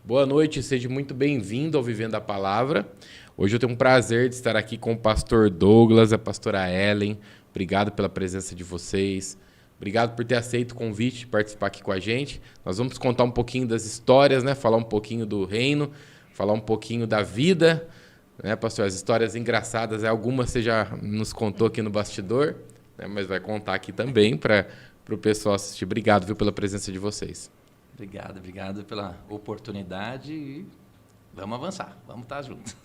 Boa noite, seja muito bem-vindo ao Vivendo a Palavra. Hoje eu tenho um prazer de estar aqui com o pastor Douglas, a pastora Ellen. Obrigado pela presença de vocês. Obrigado por ter aceito o convite de participar aqui com a gente. Nós vamos contar um pouquinho das histórias, né? Falar um pouquinho do reino, falar um pouquinho da vida, né, pastor? As histórias engraçadas, algumas você já nos contou aqui no bastidor, né? Mas vai contar aqui também para o pessoal assistir. Obrigado, viu, pela presença de vocês. Obrigado pela oportunidade e vamos avançar, vamos estar juntos.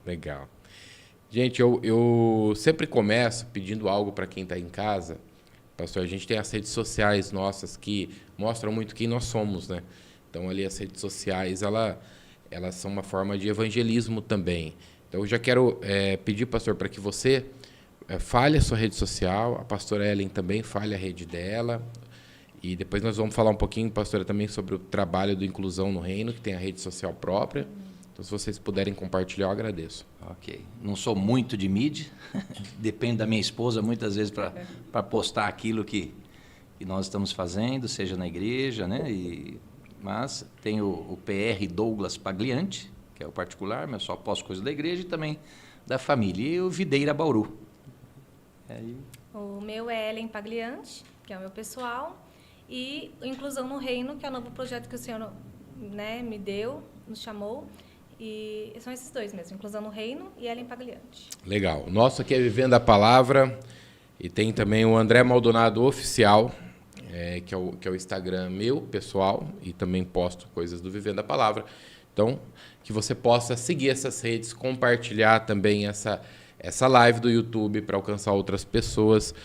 Legal. Gente, eu sempre começo pedindo algo para quem está em casa. Pastor, a gente tem as redes sociais nossas que mostram muito quem nós somos, né? Então, ali as redes sociais, elas são uma forma de evangelismo também. Então, eu já quero pedir, pastor, para que você fale a sua rede social, a pastora Ellen também fale a rede dela. E depois nós vamos falar um pouquinho, pastora, também sobre o trabalho do Inclusão no Reino, que tem a rede social própria. Então, se vocês puderem compartilhar, eu agradeço. Ok. Não sou muito de mídia, depende da minha esposa muitas vezes para postar aquilo que nós estamos fazendo, seja na igreja, né? Mas tem o PR Douglas Pagliante, que é o particular, mas eu só posto coisa da igreja e também da família. E o Videira Bauru. O meu é Ellen Pagliante, que é o meu pessoal. E o Inclusão no Reino, que é o novo projeto que o Senhor, né, me deu, nos chamou. E são esses dois mesmo, Inclusão no Reino e Ellen Pagliante. Legal. O nosso aqui é Vivendo a Palavra. E tem também o André Maldonado Oficial, que é o Instagram meu, pessoal. E também posto coisas do Vivendo a Palavra. Então, que você possa seguir essas redes, compartilhar também essa live do YouTube para alcançar outras pessoas.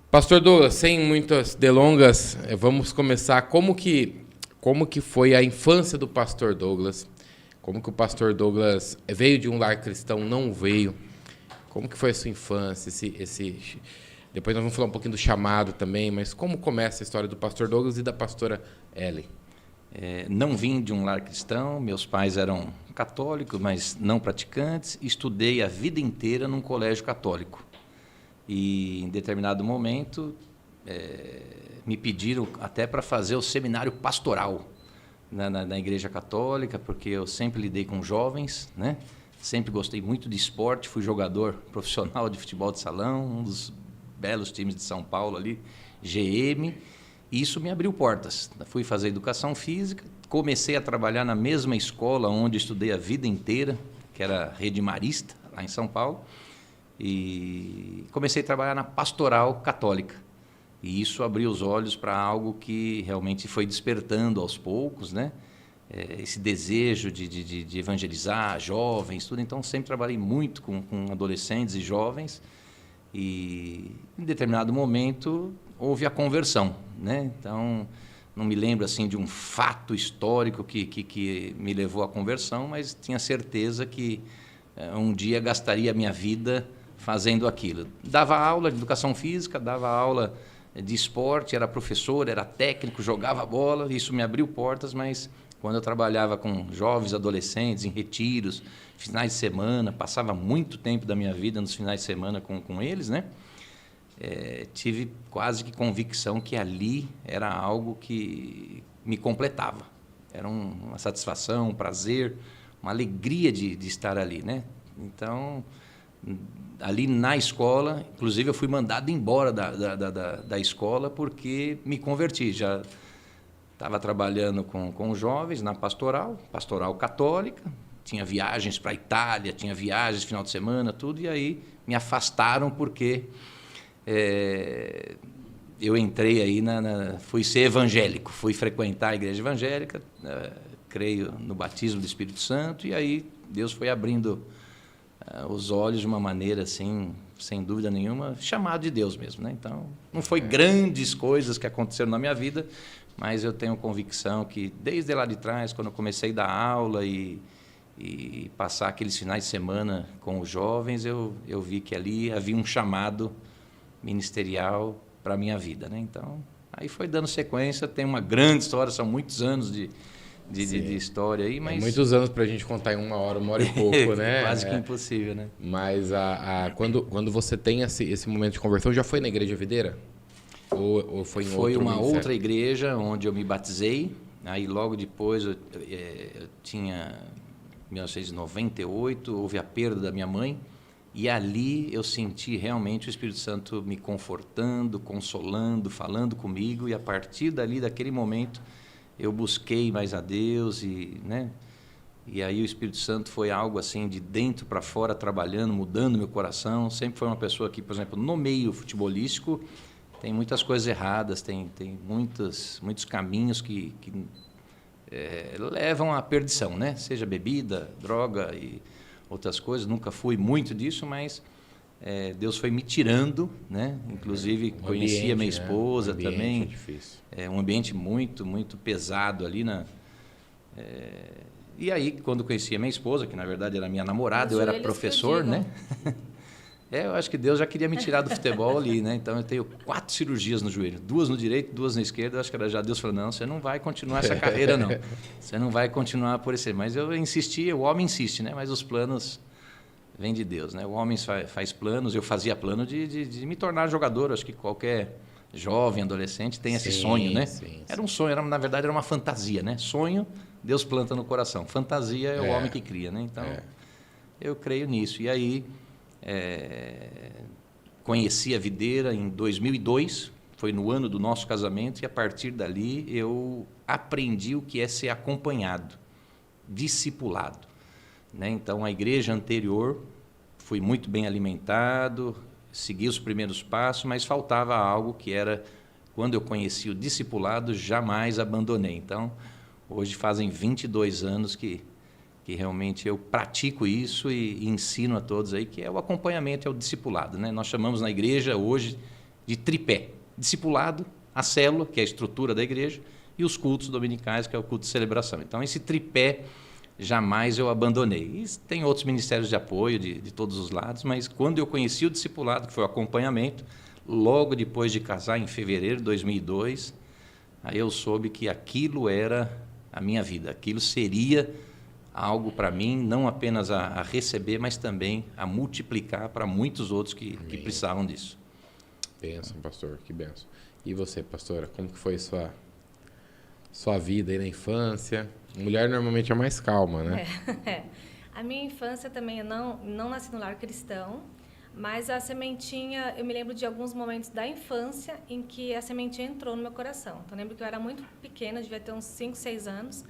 Pastor Douglas, sem muitas delongas, vamos começar. Como que foi a infância do pastor Douglas? Como que o pastor Douglas veio de um lar cristão, não veio? Como que foi a sua infância? Depois nós vamos falar um pouquinho do chamado também, mas como começa a história do pastor Douglas e da pastora Ellen? Não vim de um lar cristão, meus pais eram católicos, mas não praticantes. Estudei a vida inteira num colégio católico. E, em determinado momento, me pediram até para fazer o seminário pastoral na Igreja Católica, porque eu sempre lidei com jovens, né? Sempre gostei muito de esporte, fui jogador profissional de futebol de salão, um dos belos times de São Paulo ali, GM, e isso me abriu portas. Fui fazer educação física, comecei a trabalhar na mesma escola onde estudei a vida inteira, que era a Rede Marista, lá em São Paulo, e comecei a trabalhar na pastoral católica. E isso abriu os olhos para algo que realmente foi despertando aos poucos, né? Esse desejo de evangelizar jovens, tudo. Então, sempre trabalhei muito com adolescentes e jovens. E, em determinado momento, houve a conversão, né? Então, não me lembro assim de um fato histórico que me levou à conversão, mas tinha certeza que um dia gastaria a minha vida fazendo aquilo. Dava aula de educação física, dava aula de esporte, era professor, era técnico, jogava bola, isso me abriu portas, mas quando eu trabalhava com jovens, adolescentes, em retiros, finais de semana, passava muito tempo da minha vida nos finais de semana com eles, né? Tive quase que convicção que ali era algo que me completava. Era uma satisfação, um prazer, uma alegria de estar ali, né? Então, ali na escola, inclusive eu fui mandado embora da escola porque me converti. Já estava trabalhando com jovens na pastoral católica, tinha viagens para a Itália, tinha viagens final de semana, tudo, e aí me afastaram porque eu entrei aí, fui ser evangélico, fui frequentar a igreja evangélica, creio no batismo do Espírito Santo, e aí Deus foi abrindo os olhos de uma maneira assim, sem dúvida nenhuma, chamado de Deus mesmo, né? Então, não foi grandes coisas que aconteceram na minha vida, mas eu tenho convicção que desde lá de trás, quando eu comecei a dar aula e passar aqueles finais de semana com os jovens, eu vi que ali havia um chamado ministerial para a minha vida, né? Então, aí foi dando sequência, tem uma grande história, são muitos anos de história aí, mas... muitos anos para a gente contar em uma hora e pouco, né? Quase que impossível, né? Mas quando você tem esse momento de conversão, já foi na Igreja Videira? Ou foi em outro Foi uma ministério? outra igreja onde eu me batizei, Aí logo depois, eu tinha 1998, houve a perda da minha mãe, e ali eu senti realmente o Espírito Santo me confortando, consolando, falando comigo, e a partir dali, daquele momento, eu busquei mais a Deus, né? E aí o Espírito Santo foi algo assim de dentro para fora, trabalhando, mudando meu coração. Sempre foi uma pessoa que, por exemplo, no meio futebolístico, tem muitas coisas erradas, tem muitos caminhos que levam à perdição, né? Seja bebida, droga e outras coisas. Nunca fui muito disso, mas Deus foi me tirando, né? Inclusive conheci a minha esposa também. Difícil. Um ambiente muito, muito pesado ali e aí, quando conheci a minha esposa, que na verdade era minha namorada, eu era professor, né? Eu acho que Deus já queria me tirar do futebol ali, né? Então eu tenho 4 cirurgias no joelho, 2 no direito, 2 na esquerda. Eu acho que era já Deus falando, não, você não vai continuar essa carreira, não. Você não vai continuar por esse. Mas eu insisti, o homem insiste, né? Mas os planos vêm de Deus, né? O homem faz planos, eu fazia plano de me tornar jogador. Acho que qualquer jovem, adolescente tem esse sonho, né? Sim. Era um sonho, na verdade era uma fantasia, né? Sonho, Deus planta no coração. Fantasia é o homem que cria, né? Então, eu creio nisso. E aí, conheci a videira em 2002, foi no ano do nosso casamento, e a partir dali eu aprendi o que é ser acompanhado, discipulado, né? Então, a igreja anterior, fui muito bem alimentado, segui os primeiros passos, mas faltava algo que era, quando eu conheci o discipulado, jamais abandonei. Então, hoje fazem 22 anos que realmente eu pratico isso e ensino a todos aí, que é o acompanhamento, é o discipulado, né? Nós chamamos na igreja hoje de tripé. Discipulado, a célula, que é a estrutura da igreja, e os cultos dominicais, que é o culto de celebração. Então, esse tripé jamais eu abandonei. E tem outros ministérios de apoio de todos os lados, mas quando eu conheci o discipulado, que foi o acompanhamento, logo depois de casar, em fevereiro de 2002, aí eu soube que aquilo era a minha vida, aquilo seria algo para mim, não apenas a receber, mas também a multiplicar para muitos outros que precisavam disso. Bênção, pastor, que bênção. E você, pastora, como que foi sua vida aí na infância? Mulher normalmente é mais calma, né? A minha infância também, eu não nasci no lar cristão, mas a sementinha, eu me lembro de alguns momentos da infância em que a sementinha entrou no meu coração. Então, eu lembro que eu era muito pequena, devia ter uns 5, 6 anos,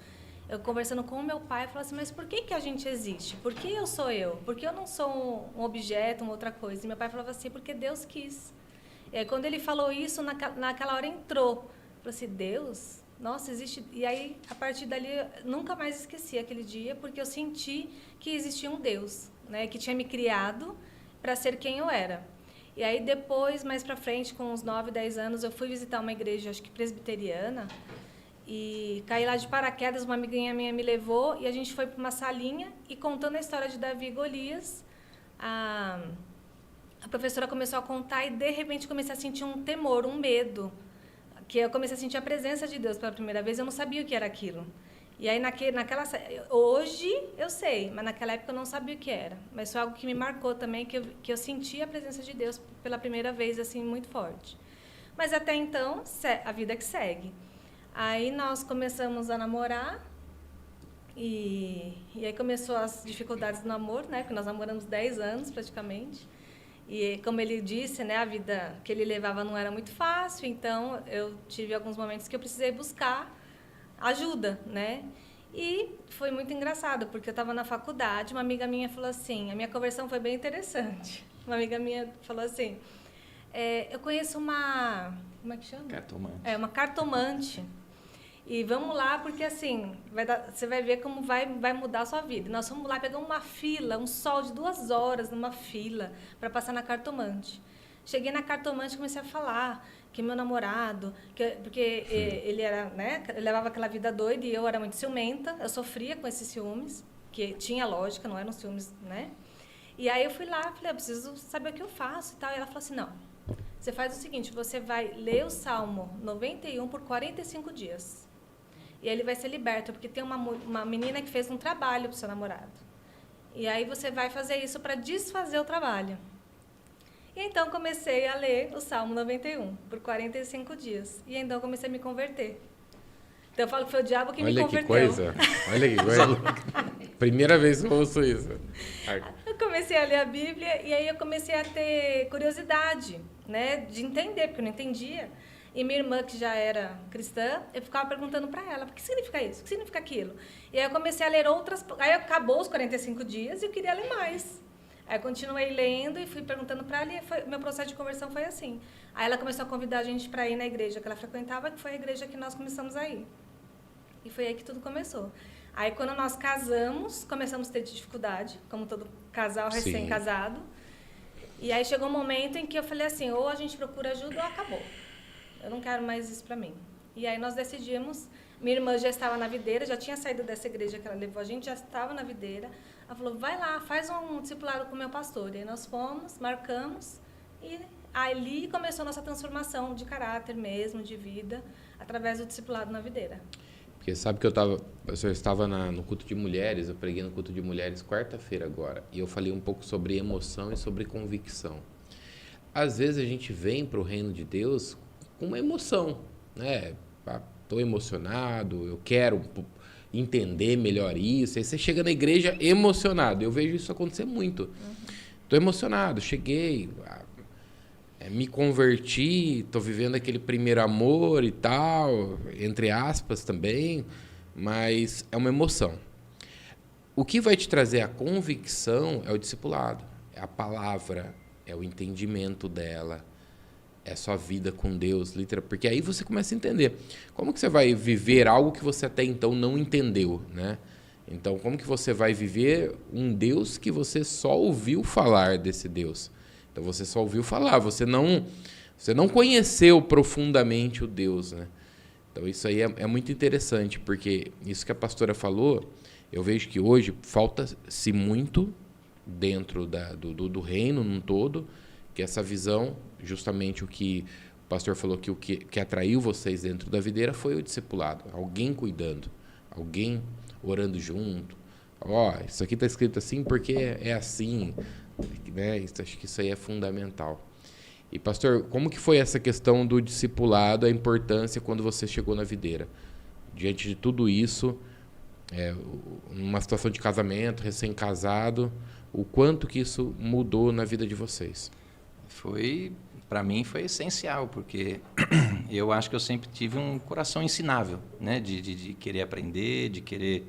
eu conversando com o meu pai, eu falava assim, mas por que a gente existe? Por que eu sou eu? Por que eu não sou um objeto, uma outra coisa? E meu pai falava assim, porque Deus quis. E aí, quando ele falou isso, naquela hora entrou. Eu falei assim, Deus? Nossa, existe... E aí, a partir dali, eu nunca mais esqueci aquele dia, porque eu senti que existia um Deus, né? Que tinha me criado para ser quem eu era. E aí, depois, mais para frente, com uns 9, 10 anos, eu fui visitar uma igreja, acho que presbiteriana, e caí lá de paraquedas, uma amiguinha minha me levou, e a gente foi para uma salinha, e contando a história de Davi e Golias, a professora começou a contar, e de repente comecei a sentir um temor, um medo, que eu comecei a sentir a presença de Deus pela primeira vez, eu não sabia o que era aquilo. E aí, hoje eu sei, mas naquela época eu não sabia o que era. Mas foi algo que me marcou também, que eu senti a presença de Deus pela primeira vez, assim, muito forte. Mas até então, a vida que segue. Aí nós começamos a namorar, e aí começou as dificuldades do namoro, né? Porque nós namoramos 10 anos praticamente. E como ele disse, né, a vida que ele levava não era muito fácil, então eu tive alguns momentos que eu precisei buscar ajuda, né? E foi muito engraçado, porque eu estava na faculdade, uma amiga minha falou assim, a minha conversão foi bem interessante. Uma amiga minha falou assim, eu conheço uma... Como é que chama? Cartomante. Uma cartomante. E vamos lá, porque assim, você vai ver como vai mudar a sua vida. Nós fomos lá, pegamos uma fila, um sol de 2 horas numa fila para passar na cartomante. Cheguei na cartomante e comecei a falar que meu namorado, porque ele era, né, ele levava aquela vida doida e eu era muito ciumenta, eu sofria com esses ciúmes, que tinha lógica, não eram ciúmes, né? E aí eu fui lá, falei, eu preciso saber o que eu faço e tal. E ela falou assim, não, você faz o seguinte, você vai ler o Salmo 91 por 45 dias. E aí ele vai ser liberto, porque tem uma menina que fez um trabalho para o seu namorado. E aí você vai fazer isso para desfazer o trabalho. E então comecei a ler o Salmo 91 por 45 dias. E então comecei a me converter. Então eu falo que foi o diabo que me Olha converteu. que coisa. Olha que coisa. Primeira vez que eu ouço isso. Eu comecei a ler a Bíblia e aí eu comecei a ter curiosidade, né, de entender, porque eu não entendia. E minha irmã, que já era cristã, eu ficava perguntando para ela, o que significa isso? O que significa aquilo? E aí eu comecei a ler outras... Aí acabou os 45 dias e eu queria ler mais. Aí eu continuei lendo e fui perguntando para ela e meu processo de conversão foi assim. Aí ela começou a convidar a gente para ir na igreja que ela frequentava, que foi a igreja que nós começamos a ir. E foi aí que tudo começou. Aí quando nós casamos, começamos a ter dificuldade, como todo casal recém-casado. E aí chegou um momento em que eu falei assim, ou a gente procura ajuda ou acabou. Eu não quero mais isso para mim. E aí nós decidimos, minha irmã já estava na videira, já tinha saído dessa igreja que ela levou a gente, já estava na videira. Ela falou, vai lá, faz um discipulado com o meu pastor. E aí nós fomos, marcamos, e ali começou a nossa transformação de caráter mesmo, de vida, através do discipulado na videira. Porque sabe que eu estava no culto de mulheres, eu preguei no culto de mulheres quarta-feira agora, e eu falei um pouco sobre emoção e sobre convicção. Às vezes a gente vem para o reino de Deus com uma emoção, né? Estou emocionado, eu quero entender melhor isso. Aí você chega na igreja emocionado. Eu vejo isso acontecer muito. Estou emocionado, cheguei, me converti, estou vivendo aquele primeiro amor e tal, entre aspas também, mas é uma emoção. O que vai te trazer a convicção é o discipulado, é a palavra, é o entendimento dela, é a sua vida com Deus, literalmente, porque aí você começa a entender. Como que você vai viver algo que você até então não entendeu, né? Então, como que você vai viver um Deus que você só ouviu falar desse Deus? Então, você só ouviu falar, você não conheceu profundamente o Deus, né? Então, isso aí é muito interessante, porque isso que a pastora falou, eu vejo que hoje falta-se muito dentro do reino num todo, que essa visão, justamente o que o pastor falou, que o que atraiu vocês dentro da videira foi o discipulado, alguém cuidando, alguém orando junto. Isso aqui está escrito assim porque é assim, né? Acho que isso aí é fundamental. E, pastor, como que foi essa questão do discipulado, a importância quando você chegou na videira? Diante de tudo isso, numa situação de casamento, recém-casado, o quanto que isso mudou na vida de vocês? Para mim foi essencial, porque eu acho que eu sempre tive um coração ensinável, né? De querer aprender, de querer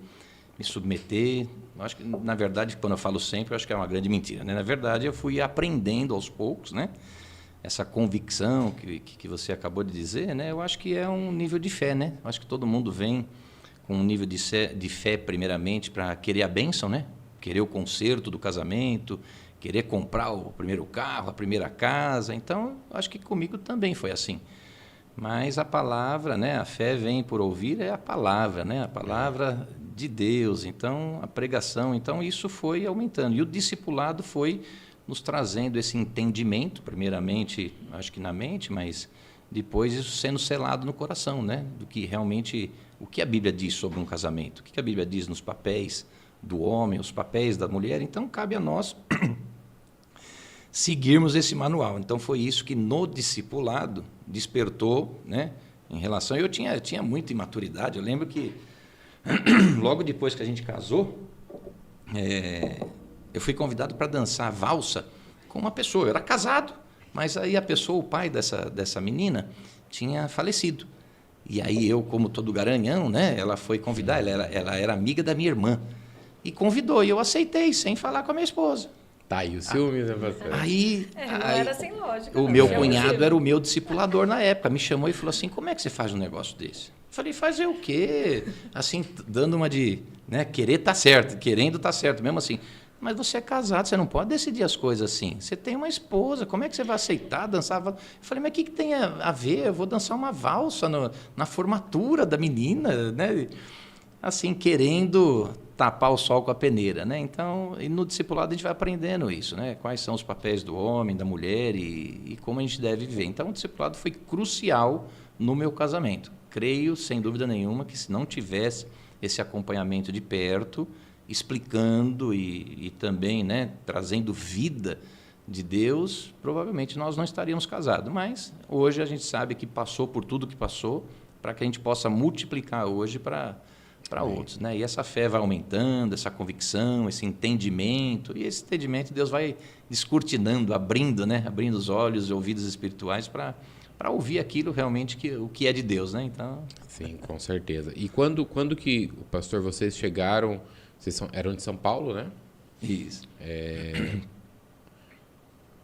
me submeter. Eu acho que, na verdade, quando eu falo sempre, eu acho que é uma grande mentira, né? Na verdade, eu fui aprendendo aos poucos, né? Essa convicção que você acabou de dizer, né? Eu acho que é um nível de fé, né? Eu acho que todo mundo vem com um nível de fé, primeiramente, para querer a bênção, né? Querer o conserto do casamento, querer comprar o primeiro carro, a primeira casa. Então, acho que comigo também foi assim. Mas a palavra, né, a fé vem por ouvir, é a palavra, né, a palavra de Deus. Então, a pregação, então isso foi aumentando. E o discipulado foi nos trazendo esse entendimento, primeiramente, acho que na mente, mas depois isso sendo selado no coração, né, do que realmente, o que a Bíblia diz sobre um casamento, o que a Bíblia diz nos papéis do homem, os papéis da mulher. Então, cabe a nós seguirmos esse manual. Então, foi isso que no discipulado despertou, né, em relação... Eu tinha muita imaturidade. Eu lembro que, logo depois que a gente casou, eu fui convidado para dançar valsa com uma pessoa. Eu era casado, mas aí a pessoa, o pai dessa menina, tinha falecido. E aí eu, como todo garanhão, né, ela foi convidar, ela era amiga da minha irmã, e convidou, e eu aceitei, sem falar com a minha esposa. Tá, e o ciúme, né, pastor? Não era sem lógica. O meu cunhado era o meu discipulador na época, me chamou e falou assim, como é que você faz um negócio desse? Eu falei, fazer o quê? Assim, dando uma de, né, querer estar certo, querendo estar certo, mesmo assim. Mas você é casado, você não pode decidir as coisas assim. Você tem uma esposa, como é que você vai aceitar dançar? Eu falei, mas o que tem a ver? Eu vou dançar uma valsa na formatura da menina, né? Assim, querendo tapar o sol com a peneira, né? Então, e no discipulado a gente vai aprendendo isso, né? Quais são os papéis do homem, da mulher e como a gente deve viver. Então, o discipulado foi crucial no meu casamento. Creio, sem dúvida nenhuma, que se não tivesse esse acompanhamento de perto, explicando e também, né, trazendo vida de Deus, provavelmente nós não estaríamos casados. Mas hoje a gente sabe que passou por tudo que passou, para que a gente possa multiplicar hoje para outros, né? E essa fé vai aumentando, essa convicção, esse entendimento, e esse entendimento Deus vai descortinando, abrindo, né? Abrindo os olhos e ouvidos espirituais para ouvir aquilo realmente o que é de Deus, né? Então... Sim, com certeza. E quando que, pastor, vocês chegaram, eram de São Paulo, né? Isso.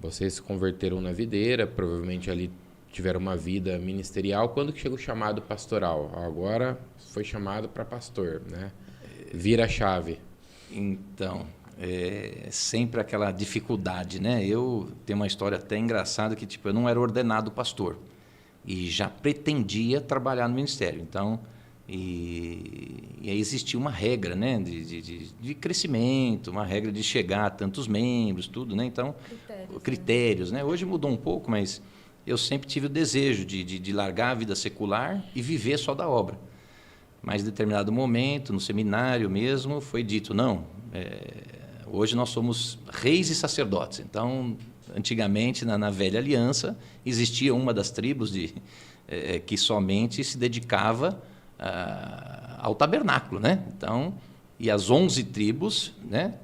Vocês se converteram na videira, provavelmente ali tiveram uma vida ministerial. Quando que chega o chamado pastoral? Agora foi chamado para pastor, né? Vira a chave. Então, sempre aquela dificuldade, né? Eu tenho uma história até engraçada que, tipo, eu não era ordenado pastor e já pretendia trabalhar no ministério. Então, e aí existia uma regra, né? De crescimento, uma regra de chegar a tantos membros, tudo, né? Então, critérios, né? Hoje mudou um pouco, mas eu sempre tive o desejo de largar a vida secular e viver só da obra. Mas em determinado momento, no seminário mesmo, foi dito, não, hoje nós somos reis e sacerdotes. Então, antigamente, na velha aliança, existia uma das tribos que somente se dedicava ao tabernáculo, né? Então, e as 11 tribos, né,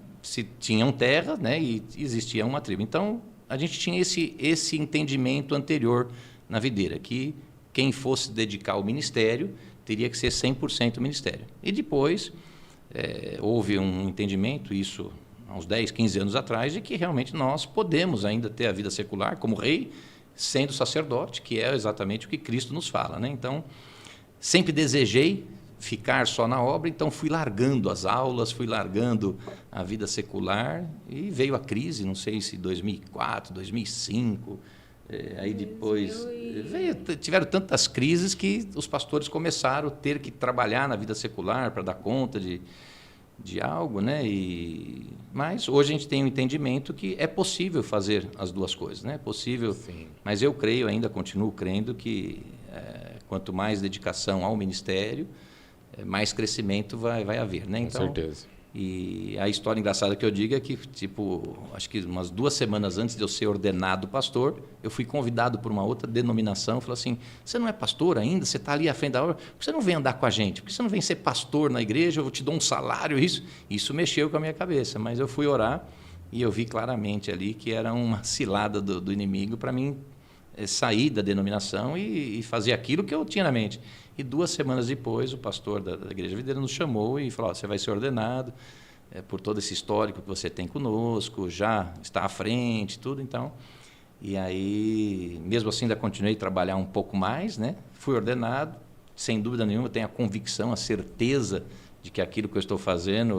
tinham terra, né, e existia uma tribo. Então, a gente tinha esse entendimento anterior na videira, que quem fosse dedicar ao ministério teria que ser 100% ministério. E depois houve um entendimento, isso há uns 10, 15 anos atrás, de que realmente nós podemos ainda ter a vida secular como rei, sendo sacerdote, que é exatamente o que Cristo nos fala, né? Então, sempre desejei ficar só na obra, então fui largando as aulas, fui largando a vida secular e veio a crise, não sei se 2004, 2005, aí depois tiveram tantas crises que os pastores começaram a ter que trabalhar na vida secular para dar conta de algo, né? Mas hoje a gente tem um entendimento que é possível fazer as duas coisas, né? É possível, sim. Mas eu creio, ainda continuo crendo que quanto mais dedicação ao ministério, mais crescimento vai haver, né? Então, com certeza. E a história engraçada que eu digo é que, tipo, acho que umas 2 semanas antes de eu ser ordenado pastor, eu fui convidado por uma outra denominação, falou assim, você não é pastor ainda? Você está ali à frente da obra? Por que você não vem andar com a gente? Por que você não vem ser pastor na igreja? Eu te dou um salário, isso mexeu com a minha cabeça, mas eu fui orar e eu vi claramente ali que era uma cilada do inimigo para mim sair da denominação e fazer aquilo que eu tinha na mente. E 2 semanas depois, o pastor da Igreja Videira nos chamou e falou, você vai ser ordenado por todo esse histórico que você tem conosco, já está à frente, tudo, então. E aí, mesmo assim, ainda continuei a trabalhar um pouco mais, né? Fui ordenado, sem dúvida nenhuma, tenho a convicção, a certeza de que aquilo que eu estou fazendo,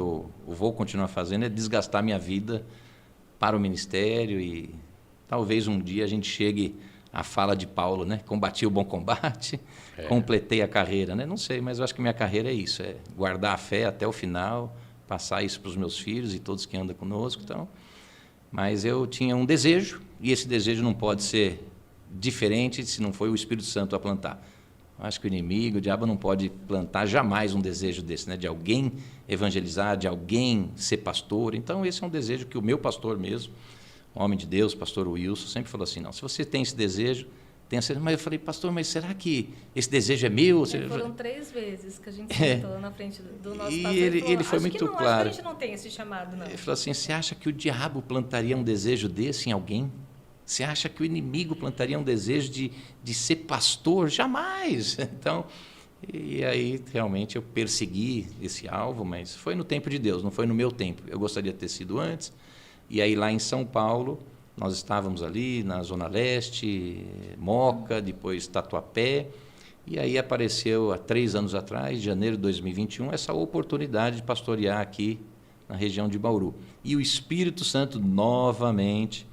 eu vou continuar fazendo, é desgastar minha vida para o ministério e talvez um dia a gente chegue à fala de Paulo, né? Combati o bom combate, completei a carreira, né? Não sei, mas eu acho que minha carreira é isso, é guardar a fé até o final, passar isso para os meus filhos e todos que andam conosco, então. Mas eu tinha um desejo, e esse desejo não pode ser diferente se não foi o Espírito Santo a plantar. Eu acho que o inimigo, o diabo não pode plantar jamais um desejo desse, né? De alguém evangelizar, de alguém ser pastor. Então, esse é um desejo que o meu pastor mesmo, um homem de Deus, pastor Wilson, sempre falou assim, não, se você tem esse desejo, tenha certeza. Mas eu falei, pastor, mas será que esse desejo é meu? Foram 3 vezes que a gente sentou na frente do nosso pastor. E ele foi muito claro. Acho que a gente não tem esse chamado, não. Ele falou assim, você acha que o diabo plantaria um desejo desse em alguém? Você acha que o inimigo plantaria um desejo de ser pastor? Jamais! Então, e aí realmente eu persegui esse alvo, mas foi no tempo de Deus, não foi no meu tempo. Eu gostaria de ter sido antes. E aí lá em São Paulo, nós estávamos ali na Zona Leste, Moca, depois Tatuapé, e aí apareceu há 3 anos atrás, em janeiro de 2021, essa oportunidade de pastorear aqui na região de Bauru. E o Espírito Santo novamente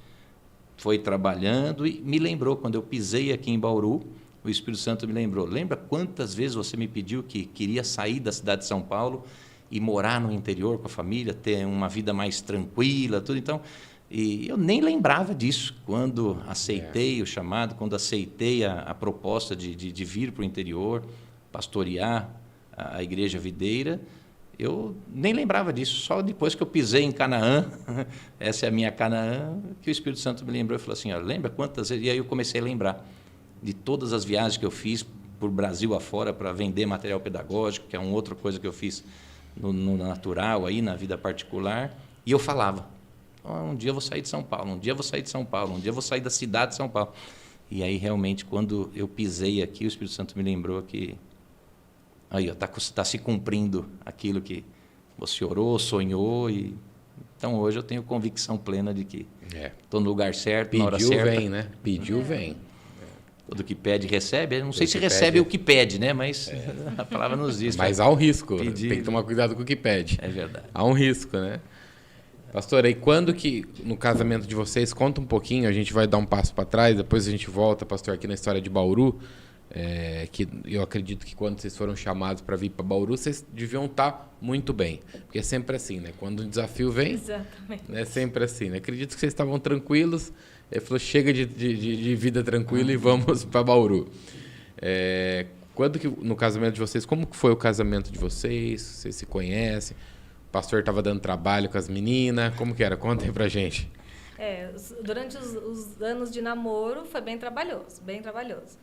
foi trabalhando e me lembrou, quando eu pisei aqui em Bauru, o Espírito Santo me lembrou, lembra quantas vezes você me pediu que queria sair da cidade de São Paulo e morar no interior com a família, ter uma vida mais tranquila, tudo. Então, e eu nem lembrava disso quando aceitei o chamado, quando aceitei a proposta de vir para o interior, pastorear a Igreja Videira. Eu nem lembrava disso, só depois que eu pisei em Canaã, essa é a minha Canaã, que o Espírito Santo me lembrou e falou assim, lembra quantas vezes? E aí eu comecei a lembrar de todas as viagens que eu fiz por Brasil afora para vender material pedagógico, que é uma outra coisa que eu fiz no natural, aí, na vida particular. E eu falava, um dia eu vou sair de São Paulo, um dia eu vou sair de São Paulo, um dia eu vou sair da cidade de São Paulo. E aí, realmente, quando eu pisei aqui, o Espírito Santo me lembrou que aí está se cumprindo aquilo que você orou, sonhou. Então, hoje eu tenho convicção plena de que estou no lugar certo, na hora certa. Pediu, vem, né? Pediu, vem. Todo que pede, recebe. Eu não sei se recebe o que pede, né? Mas a palavra nos diz. Mas há um risco. Pedir. Tem que tomar cuidado com o que pede. É verdade. Há um risco, né? Pastor, aí quando que, no casamento de vocês, conta um pouquinho, a gente vai dar um passo para trás, depois a gente volta, pastor, aqui na história de Bauru, que eu acredito que quando vocês foram chamados para vir para Bauru, vocês deviam estar muito bem, porque é sempre assim, né? Quando um desafio vem, exatamente, é sempre assim, né? Acredito que vocês estavam tranquilos, ele falou, chega de vida tranquila e vamos para Bauru. Quando que, no casamento de vocês, como que foi o casamento de vocês? Vocês se conhecem? O pastor estava dando trabalho com as meninas, como que era? Conta aí pra gente. Durante os anos de namoro foi bem trabalhoso, bem trabalhoso.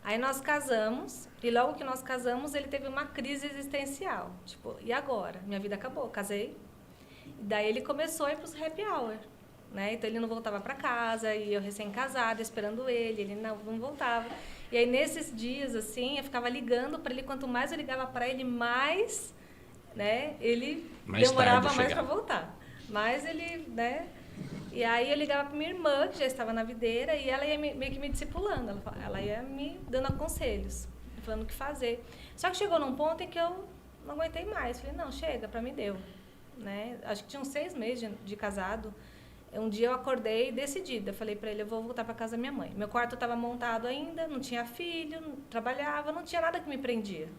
Aí nós casamos, e logo que nós casamos, ele teve uma crise existencial. Tipo, e agora? Minha vida acabou, casei. E daí ele começou a ir para os happy hour, né? Então ele não voltava para casa, e eu recém-casada, esperando ele não voltava. E aí nesses dias, assim, eu ficava ligando para ele, quanto mais eu ligava para ele, mais, né, ele demorava mais para voltar. Mas ele, né... E aí eu ligava para minha irmã, que já estava na videira, e ela ia meio que me discipulando. Ela ia me dando conselhos, falando o que fazer. Só que chegou num ponto em que eu não aguentei mais. Falei, não, chega, para mim deu. Né? Acho que tinham 6 meses de casado. Um dia eu acordei decidida. Falei para ele, eu vou voltar para casa da minha mãe. Meu quarto estava montado ainda, não tinha filho, não trabalhava, não tinha nada que me prendia.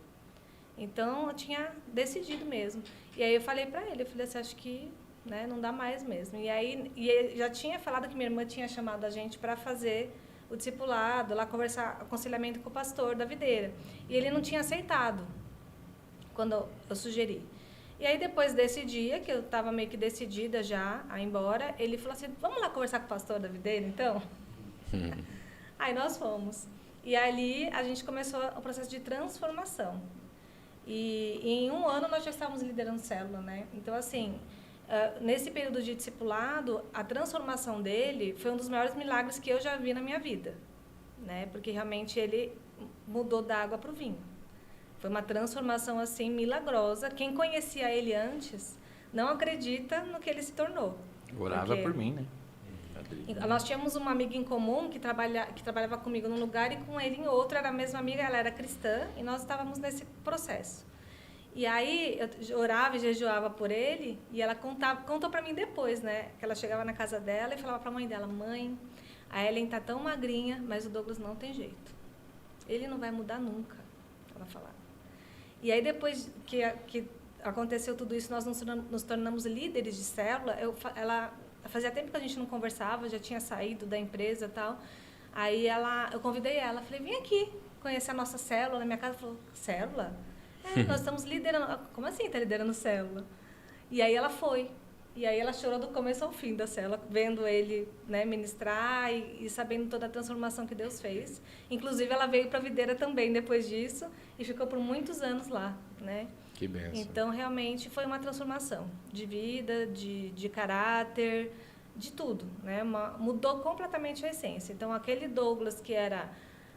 Então eu tinha decidido mesmo. E aí eu falei para ele, eu falei assim, acho que... né, não dá mais mesmo. E aí ele já tinha falado que minha irmã tinha chamado a gente para fazer o discipulado, lá conversar, aconselhamento com o pastor da videira. E ele não tinha aceitado quando eu sugeri. E aí depois desse dia, que eu estava meio que decidida já a ir embora, ele falou assim, vamos lá conversar com o pastor da videira, então? Aí nós fomos. E ali a gente começou o processo de transformação. E em 1 ano nós já estávamos liderando célula, né? Então, assim... nesse período de discipulado, a transformação dele foi um dos maiores milagres que eu já vi na minha vida, né? Porque realmente ele mudou da água para o vinho. Foi uma transformação assim milagrosa. Quem conhecia ele antes não acredita no que ele se tornou. Orava por mim, né? Nós tínhamos uma amiga em comum que trabalhava comigo num lugar e com ele em outro. Era a mesma amiga, ela era cristã e nós estávamos nesse processo. E aí eu orava e jejuava por ele, e ela contou para mim depois, né? Que ela chegava na casa dela e falava para a mãe dela, mãe, a Ellen tá tão magrinha, mas o Douglas não tem jeito. Ele não vai mudar nunca, ela falava. E aí depois que aconteceu tudo isso, nós nos tornamos líderes de célula. Ela fazia tempo que a gente não conversava, já tinha saído da empresa e tal. Aí eu convidei ela, falei, vem aqui conhecer a nossa célula na minha casa. Ela falou, célula? Nós estamos liderando. Como assim está liderando célula? E aí ela foi. E aí ela chorou do começo ao fim da célula, vendo ele, né, ministrar e sabendo toda a transformação que Deus fez. Inclusive, ela veio para a videira também depois disso e ficou por muitos anos lá, né? Que bênção. Então, realmente, foi uma transformação de vida, de caráter, de tudo, né? Mudou completamente a essência. Então, aquele Douglas que era...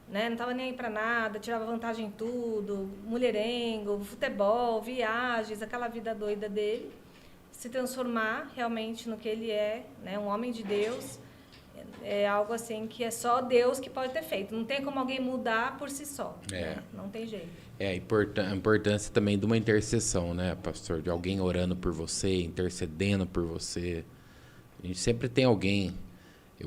né? Não estava nem aí para nada, tirava vantagem em tudo, mulherengo, futebol, viagens, aquela vida doida dele, se transformar realmente no que ele é, né? Um homem de Deus, é algo assim que é só Deus que pode ter feito. Não tem como alguém mudar por si só, né? Não tem jeito. A importância também de uma intercessão, né, pastor? De alguém orando por você, intercedendo por você. A gente sempre tem alguém...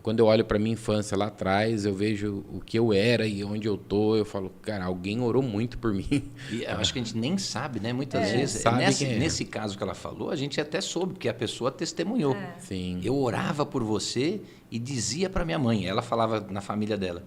Quando eu olho para minha infância lá atrás, eu vejo o que eu era e onde eu tô, eu falo, cara, alguém orou muito por mim. E eu acho que a gente nem sabe, né? Muitas vezes, nesse caso que ela falou, a gente até soube, porque a pessoa testemunhou. Sim. Eu orava por você e dizia para minha mãe, ela falava na família dela,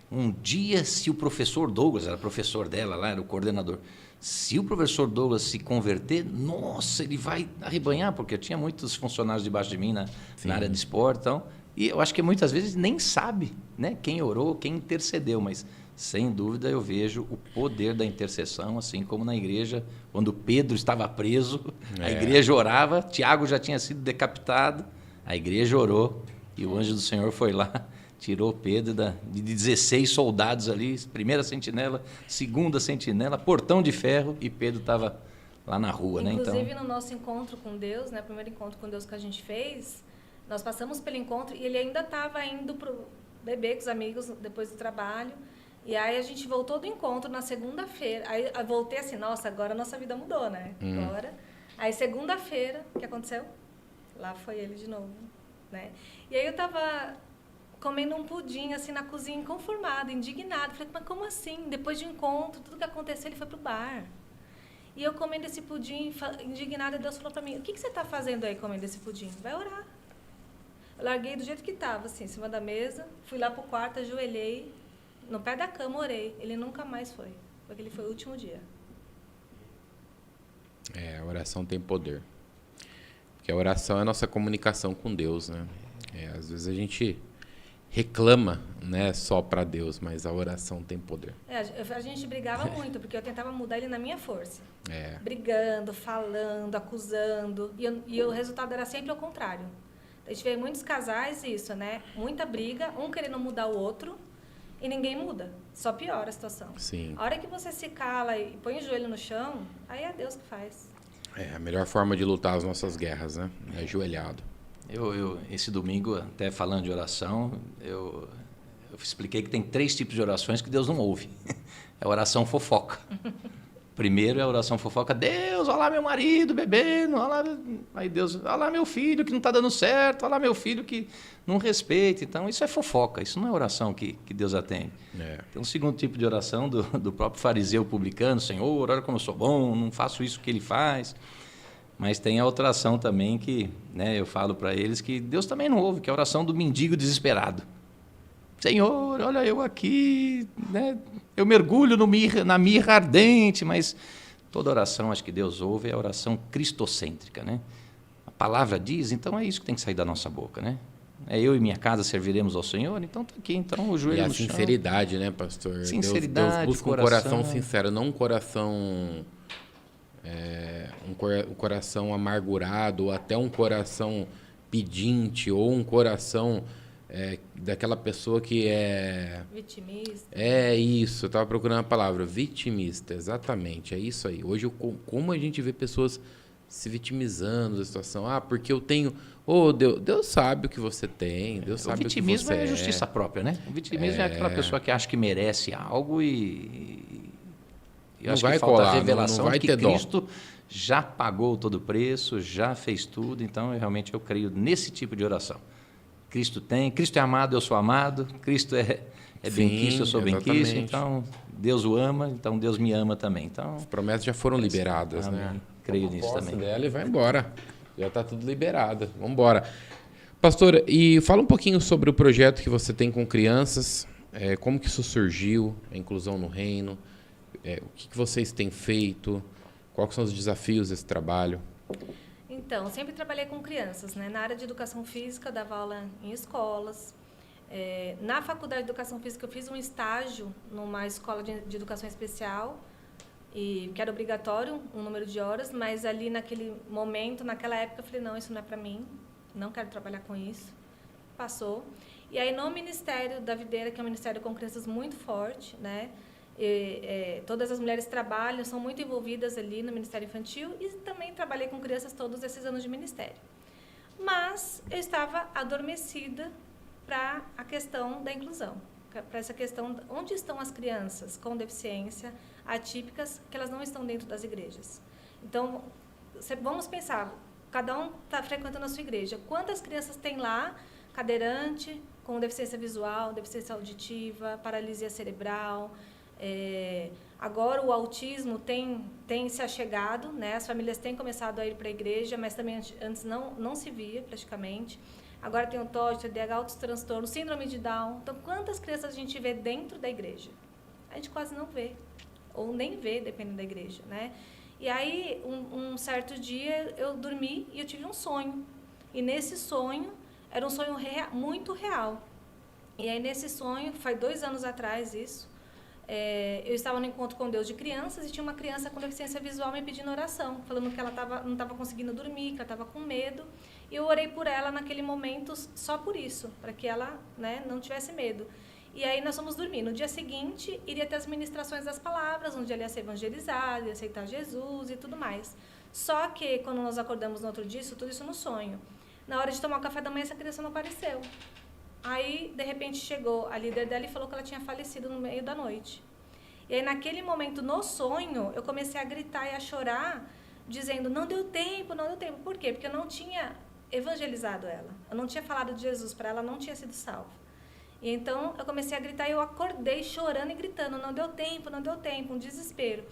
um dia se o professor Douglas, era professor dela lá, era o coordenador, se o professor Douglas se converter, nossa, ele vai arrebanhar, porque eu tinha muitos funcionários debaixo de mim na área de esporte, então... E eu acho que muitas vezes nem sabe, né, quem orou, quem intercedeu, mas sem dúvida eu vejo o poder da intercessão, assim como na igreja, quando Pedro estava preso, a igreja orava, Tiago já tinha sido decapitado, a igreja orou e o anjo do Senhor foi lá, tirou Pedro de 16 soldados ali, primeira sentinela, segunda sentinela, portão de ferro, e Pedro estava lá na rua. Inclusive, né? Então, no nosso encontro com Deus, né, o primeiro encontro com Deus que a gente fez, nós passamos pelo encontro e ele ainda estava indo para beber com os amigos depois do trabalho. E aí a gente voltou do encontro na segunda-feira. Aí eu voltei assim, nossa, agora a nossa vida mudou, né? Agora. Aí segunda-feira, o que aconteceu? Lá foi ele de novo, né? E aí eu estava comendo um pudim, assim, na cozinha, inconformada, indignada. Falei, mas como assim? Depois de um encontro, tudo que aconteceu, ele foi pro bar. E eu comendo esse pudim, indignada, Deus falou para mim, o que você está fazendo aí comendo esse pudim? Vai orar. Eu larguei do jeito que estava, assim, em cima da mesa, fui lá pro quarto, ajoelhei, no pé da cama, orei. Ele nunca mais foi, porque ele foi o último dia. A oração tem poder. Porque a oração é a nossa comunicação com Deus, né? Às vezes a gente reclama, né, só para Deus, mas a oração tem poder. A gente brigava muito, porque eu tentava mudar ele na minha força. É. Brigando, falando, acusando, e o resultado era sempre ao contrário. A gente vê muitos casais isso, né? Muita briga, um querendo mudar o outro, e ninguém muda. Só piora a situação. Sim. A hora que você se cala e põe o joelho no chão, aí é Deus que faz. A melhor forma de lutar as nossas guerras, né? É ajoelhado. Esse domingo, até falando de oração, eu expliquei que tem 3 tipos de orações que Deus não ouve. É a oração fofoca. Primeiro é a oração fofoca, Deus, olha lá meu marido bebendo, olha lá, aí Deus, olha lá meu filho que não está dando certo, olha lá meu filho que não respeita. Então, isso é fofoca, isso não é oração que Deus atende. Tem um segundo tipo de oração do próprio fariseu publicano, Senhor, olha como eu sou bom, não faço isso que ele faz. Mas tem a outra oração também que, né, eu falo para eles que Deus também não ouve, que é a oração do mendigo desesperado. Senhor, olha eu aqui, né, eu mergulho na mirra ardente, mas toda oração, acho que Deus ouve, é a oração cristocêntrica, né? A palavra diz, então é isso que tem que sair da nossa boca, né? Eu e minha casa serviremos ao Senhor, então está aqui, então o joelho no chão. E a sinceridade, né, pastor? Sinceridade, Deus busca um coração sincero, não um coração... um coração amargurado, ou até um coração pedinte, ou um coração daquela pessoa que é... Vitimista. É isso, eu estava procurando a palavra, vitimista, exatamente, é isso aí. Hoje, como a gente vê pessoas se vitimizando da situação, porque eu tenho... Deus sabe o que você tem, Deus sabe o que você é. O vitimismo é justiça própria, né? O vitimismo é aquela pessoa que acha que merece algo e eu acho que falta a revelação de que Cristo já pagou todo o preço, já fez tudo, então eu creio nesse tipo de oração. Cristo é amado, eu sou amado, Cristo é bem-quisto, eu sou bem-quisto, então Deus o ama, então Deus me ama também. Então, as promessas já foram liberadas, né? Creio nisso também. Dela e vai embora, já está tudo liberado, vamos embora. Pastor, e fala um pouquinho sobre o projeto que você tem com crianças, como que isso surgiu, a inclusão no reino, o que vocês têm feito, quais são os desafios desse trabalho? Então, eu sempre trabalhei com crianças, né? Na área de educação física, dava aula em escolas. Na faculdade de educação física, eu fiz um estágio numa escola de educação especial, que era obrigatório, um número de horas, mas ali naquele momento, naquela época, eu falei, não, isso não é para mim, não quero trabalhar com isso. Passou. E aí, no Ministério da Videira, que é um ministério com crianças muito forte, né? Todas as mulheres trabalham, são muito envolvidas ali no Ministério Infantil e também trabalhei com crianças todos esses anos de ministério. Mas eu estava adormecida para a questão da inclusão, para essa questão de onde estão as crianças com deficiência atípicas que elas não estão dentro das igrejas. Então, vamos pensar, cada um está frequentando a sua igreja. Quantas crianças tem lá, cadeirante, com deficiência visual, deficiência auditiva, paralisia cerebral... Agora o autismo tem se achegado, né? As famílias têm começado a ir para a igreja, mas também antes não se via praticamente. Agora tem o TOD, TDAH, outros transtornos, síndrome de Down. Então, quantas crianças a gente vê dentro da igreja? A gente quase não vê, ou nem vê, dependendo da igreja, né? E aí, um certo dia, eu dormi e eu tive um sonho. E nesse sonho, era um sonho muito real. E aí, nesse sonho, faz 2 anos atrás isso, eu estava no encontro com Deus de crianças e tinha uma criança com deficiência visual me pedindo oração, falando que ela não estava conseguindo dormir, que ela estava com medo. E eu orei por ela naquele momento só por isso, para que ela, né, não tivesse medo. E aí nós fomos dormir. No dia seguinte, iria ter as ministrações das palavras, onde ela ia ser evangelizada, ia aceitar Jesus e tudo mais. Só que, quando nós acordamos no outro dia, tudo isso no sonho. Na hora de tomar o café da manhã, essa criança não apareceu. Aí, de repente, chegou a líder dela e falou que ela tinha falecido no meio da noite. E aí, naquele momento, no sonho, eu comecei a gritar e a chorar, dizendo, não deu tempo, não deu tempo. Por quê? Porque eu não tinha evangelizado ela. Eu não tinha falado de Jesus para ela, não tinha sido salva. E então, eu comecei a gritar e eu acordei chorando e gritando, não deu tempo, um desespero.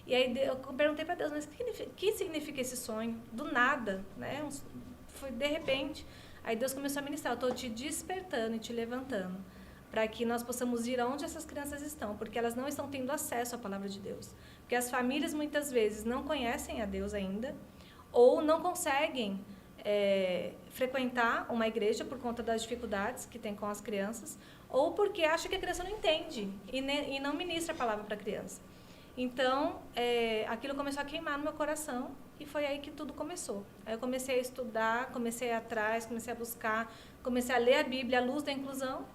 E aí, eu perguntei para Deus, mas o que significa esse sonho? Do nada, né? Foi de repente. Aí Deus começou a ministrar, eu estou te despertando e te levantando, para que nós possamos ir aonde essas crianças estão, porque elas não estão tendo acesso à palavra de Deus. Porque as famílias, muitas vezes, não conhecem a Deus ainda, ou não conseguem frequentar uma igreja por conta das dificuldades que tem com as crianças, ou porque acha que a criança não entende e não ministra a palavra para a criança. Então, aquilo começou a queimar no meu coração e foi aí que tudo começou. Aí eu comecei a estudar, comecei a ir atrás, comecei a buscar, comecei a ler a Bíblia, a luz da inclusão,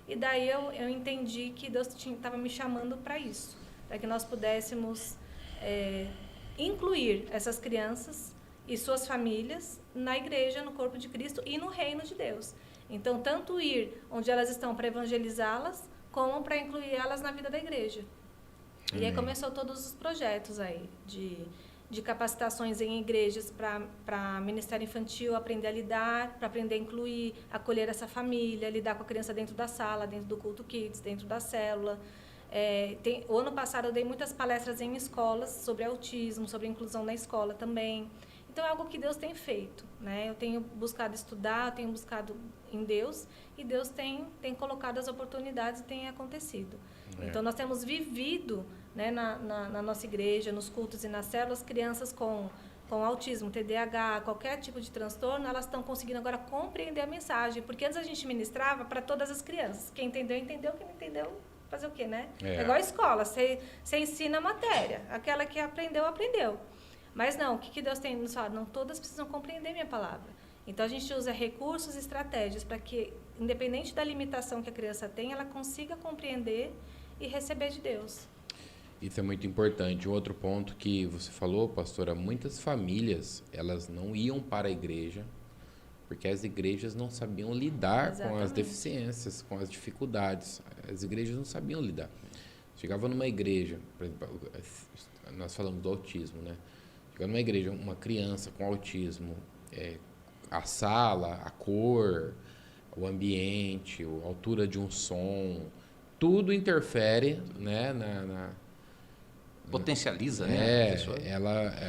e daí eu entendi que Deus estava me chamando para isso, para que nós pudéssemos incluir essas crianças e suas famílias na igreja, no corpo de Cristo e no reino de Deus. Então, tanto ir onde elas estão para evangelizá-las, como para incluir elas na vida da igreja. E aí começou todos os projetos aí de capacitações em igrejas para ministério infantil, aprender a lidar, para aprender a incluir, acolher essa família, lidar com a criança dentro da sala, dentro do culto kids, dentro da célula. O ano passado eu dei muitas palestras em escolas sobre autismo, sobre inclusão na escola também. Então é algo que Deus tem feito, né? Eu tenho buscado estudar, eu tenho buscado em Deus e Deus tem colocado as oportunidades e tem acontecido. Então nós temos vivido, né, na nossa igreja, nos cultos e nas células, crianças com autismo, TDAH, qualquer tipo de transtorno, elas estão conseguindo agora compreender a mensagem, porque antes a gente ministrava para todas as crianças. Quem entendeu, entendeu, quem não entendeu, fazer o quê, né? É igual a escola, você ensina a matéria, aquela que aprendeu, aprendeu. Mas não, o que Deus tem nos falado? Não, todas precisam compreender minha palavra. Então a gente usa recursos e estratégias para que, independente da limitação que a criança tem, ela consiga compreender e receber de Deus. Isso é muito importante. Outro ponto que você falou, pastora, muitas famílias, elas não iam para a igreja porque as igrejas não sabiam lidar com as deficiências, com as dificuldades. As igrejas não sabiam lidar. Chegava numa igreja, por exemplo, nós falamos do autismo, né? Chegava numa igreja, uma criança com autismo, a sala, a cor, o ambiente, a altura de um som, tudo interfere, né, potencializa, né?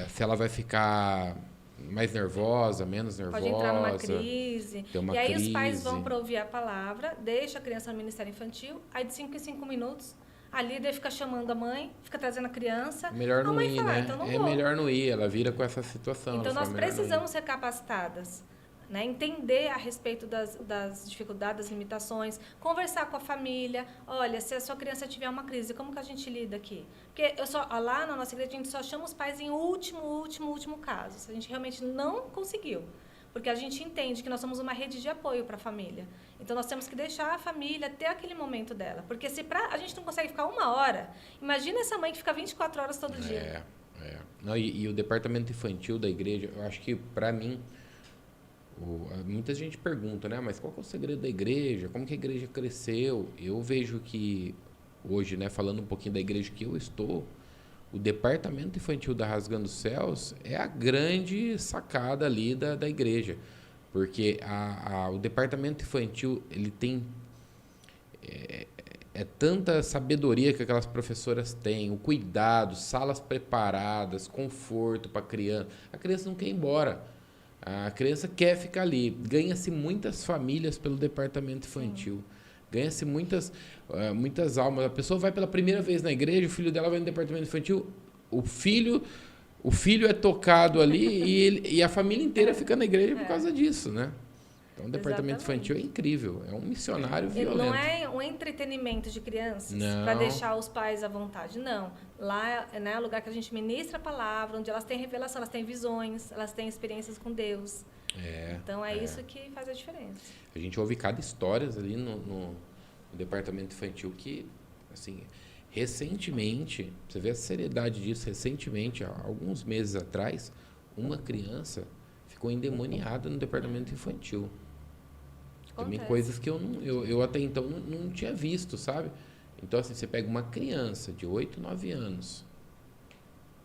Se ela vai ficar mais nervosa, menos nervosa. Pode entrar numa crise. E aí os pais vão para ouvir a palavra, deixa a criança no ministério infantil, aí de 5 em 5 minutos, a líder fica chamando a mãe, fica trazendo a criança. Melhor não ir, fala, né? Então não melhor não ir, ela vira com essa situação. Então nós precisamos ser capacitadas. Né, entender a respeito das dificuldades, das limitações, conversar com a família. Olha, se a sua criança tiver uma crise, como que a gente lida aqui? Porque lá na nossa igreja a gente só chama os pais em último caso, se a gente realmente não conseguiu. Porque a gente entende que nós somos uma rede de apoio para a família. Então nós temos que deixar a família ter aquele momento dela. Porque se a gente não consegue ficar 1 hora, imagina essa mãe que fica 24 horas todo dia. Não, e o departamento infantil da igreja, eu acho que para mim, muita gente pergunta, né? Mas qual que é o segredo da igreja? Como que a igreja cresceu? Eu vejo que hoje, né, falando um pouquinho da igreja que eu estou, o departamento infantil da Rasgando Céus é a grande sacada ali da igreja. Porque o departamento infantil, ele tem tanta sabedoria que aquelas professoras têm, o cuidado, salas preparadas, conforto para a criança não quer ir embora. A criança quer ficar ali. Ganha-se muitas famílias pelo departamento infantil. Ganha-se muitas almas. A pessoa vai pela primeira vez na igreja, o filho dela vai no departamento infantil, o filho é tocado ali e a família inteira fica na igreja por causa disso, né? Então, o departamento infantil é incrível, é um missionário violento. Não é um entretenimento de crianças para deixar os pais à vontade, não. Lá é o lugar que a gente ministra a palavra, onde elas têm revelação, elas têm visões, elas têm experiências com Deus. Então, é isso que faz a diferença. A gente ouve cada história ali no departamento infantil que, assim, recentemente, você vê a seriedade disso, recentemente, há alguns meses atrás, uma criança ficou endemoniada no departamento infantil. Também coisas que eu até então não tinha visto, sabe? Então, assim, você pega uma criança de 8, 9 anos.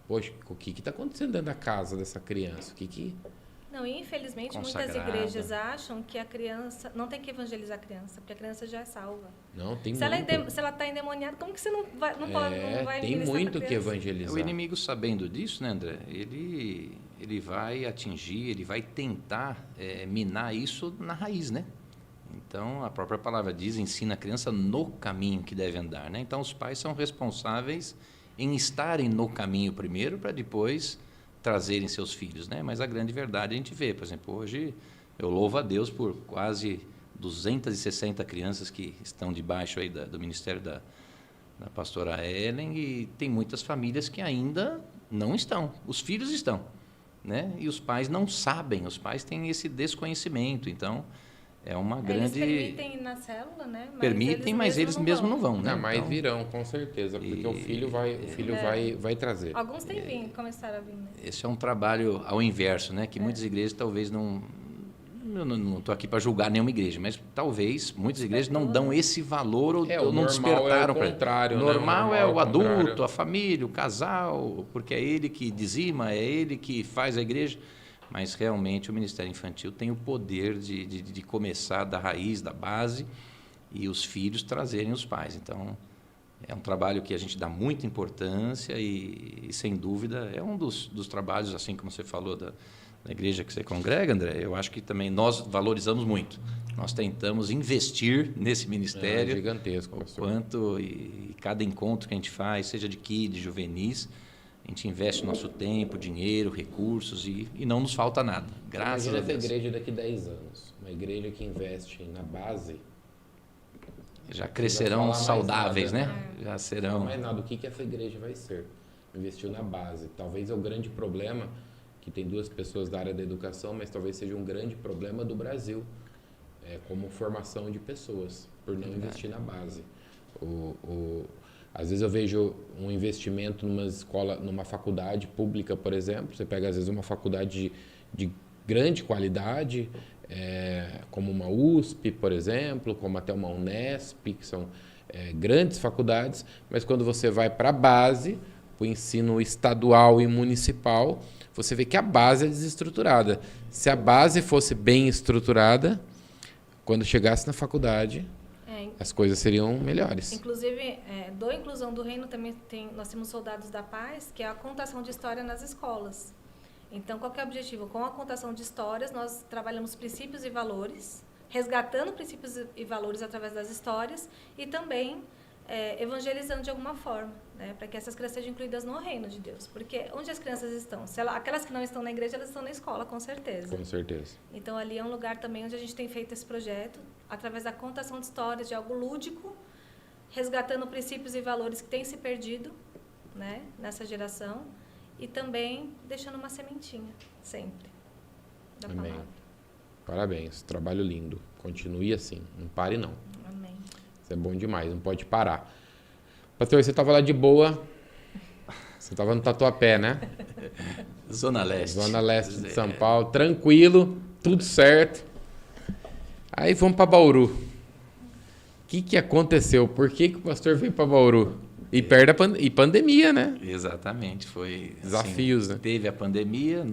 Poxa, o que está acontecendo dentro da casa dessa criança? Não, e infelizmente muitas igrejas acham que a criança... Não tem que evangelizar a criança, porque a criança já é salva. Não, tem se muito. Se ela está endemoniada, como que você não vai tem muito que evangelizar. O inimigo, sabendo disso, né, André? Ele vai atingir, ele vai tentar minar isso na raiz, né? Então, a própria palavra diz, ensina a criança no caminho que deve andar, né? Então, os pais são responsáveis em estarem no caminho primeiro, para depois trazerem seus filhos, né? Mas a grande verdade a gente vê, por exemplo, hoje eu louvo a Deus por quase 260 crianças que estão debaixo aí do ministério da pastora Ellen, e tem muitas famílias que ainda não estão, os filhos estão, né? E os pais não sabem, os pais têm esse desconhecimento, então é uma grande... Eles permitem ir na célula, né? Mas eles mesmos não vão, né? Não, mas virão, com certeza, porque o filho vai trazer. Alguns têm vindo, começaram a vir. Né? Esse é um trabalho ao inverso, né? Que muitas igrejas talvez não... Eu não estou aqui para julgar nenhuma igreja, mas talvez muitas igrejas não dão esse valor ou não despertaram para contrário. Normal é o adulto, a família, o casal, porque é ele que dizima, é ele que faz a igreja. Mas realmente o Ministério Infantil tem o poder de começar da raiz, da base, e os filhos trazerem os pais. Então, é um trabalho que a gente dá muita importância e sem dúvida, é um dos trabalhos, assim como você falou, da igreja que você congrega, André. Eu acho que também nós valorizamos muito. Nós tentamos investir nesse ministério. Gigantesco, pastor. Quanto e cada encontro que a gente faz, seja de kids, juvenis, a gente investe nosso tempo, dinheiro, recursos e não nos falta nada. Graças a Deus. Essa igreja daqui a 10 anos, uma igreja que investe na base... Já crescerão saudáveis, né? Já serão... Não mais nada. O que essa igreja vai ser? Investiu na base. Talvez é o grande problema, que tem duas pessoas da área da educação, mas talvez seja um grande problema do Brasil, como formação de pessoas, por não investir na base. Às vezes eu vejo um investimento numa faculdade pública, por exemplo. Você pega, às vezes, uma faculdade de grande qualidade, como uma USP, por exemplo, como até uma Unesp, que são grandes faculdades, mas quando você vai para a base, para o ensino estadual e municipal, você vê que a base é desestruturada. Se a base fosse bem estruturada, quando chegasse na faculdade... as coisas seriam melhores. Inclusive, do Inclusão do Reino também nós temos Soldados da Paz, que é a contação de história nas escolas. Então, qual que é o objetivo? Com a contação de histórias, nós trabalhamos princípios e valores, resgatando princípios e valores através das histórias e também evangelizando de alguma forma, né, para que essas crianças sejam incluídas no reino de Deus. Porque onde as crianças estão? Aquelas que não estão na igreja, elas estão na escola, com certeza. Com certeza. Então, ali é um lugar também onde a gente tem feito esse projeto, através da contação de histórias, de algo lúdico, resgatando princípios e valores que têm se perdido, né, nessa geração, e também deixando uma sementinha, sempre, da Amém. palavra. Parabéns, trabalho lindo. Continue assim, não pare não. Amém. Isso é bom demais, não pode parar. Pastor, você estava lá de boa, você estava no Tatuapé, né? Zona Leste. Zona Leste de São Paulo, tranquilo, tudo certo. Aí vamos para Bauru. O que aconteceu? Por que o pastor veio para Bauru? E perto da pandemia, né? Exatamente, foi... Desafios, assim, né? Teve a pandemia,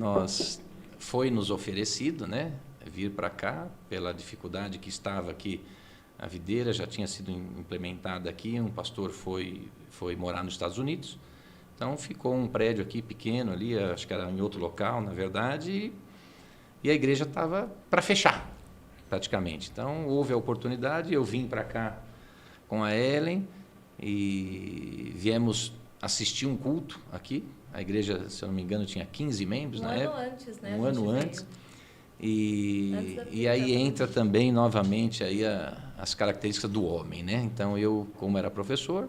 foi nos oferecido, né? Vir para cá, pela dificuldade que estava aqui. A videira já tinha sido implementada aqui, um pastor foi morar nos Estados Unidos. Então, ficou um prédio aqui pequeno ali, acho que era em outro local, na verdade, e a igreja estava para fechar, praticamente. Então, houve a oportunidade, eu vim para cá com a Ellen e viemos assistir um culto aqui. A igreja, se eu não me engano, tinha 15 membros na época. Um ano antes, né? Um ano antes. E aí entra também, novamente, aí as características do homem, né? Então, eu, como era professor,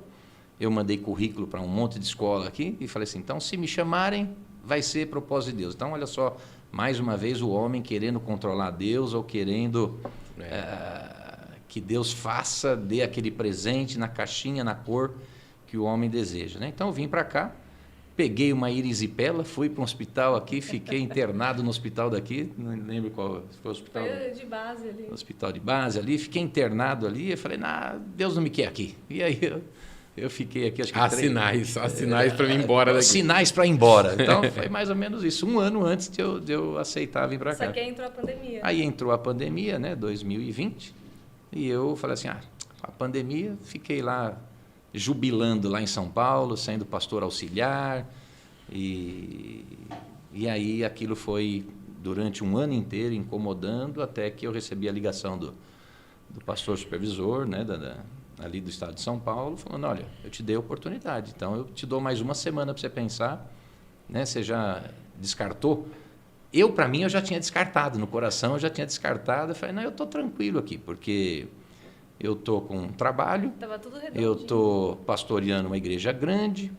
eu mandei currículo para um monte de escola aqui e falei assim, então, se me chamarem, vai ser propósito de Deus. Então, olha só, mais uma vez, o homem querendo controlar Deus ou querendo que Deus faça, dê aquele presente na caixinha, na cor que o homem deseja, né? Então, eu vim para cá, peguei uma erisipela, fui para um hospital aqui, fiquei internado no hospital daqui, não lembro qual foi o hospital. Foi de base ali. Hospital de base ali, fiquei internado ali, eu falei, Deus não me quer aqui. E aí eu fiquei aqui, acho que há sinais para ir embora daqui. Sinais para ir embora. Então, foi mais ou menos isso, um ano antes de eu aceitar vir para cá. Só que aí entrou a pandemia. Aí entrou a pandemia, né, 2020, e eu falei assim, a pandemia, fiquei lá jubilando lá em São Paulo, sendo pastor auxiliar, e aí aquilo foi durante um ano inteiro incomodando, até que eu recebi a ligação do pastor supervisor, né, ali do estado de São Paulo, falando, olha, eu te dei a oportunidade, então eu te dou mais uma semana para você pensar, né, você já descartou? Para mim, eu já tinha descartado, no coração eu já tinha descartado, eu falei, não, eu estou tranquilo aqui, porque eu estou com um trabalho, eu estou pastoreando uma igreja grande,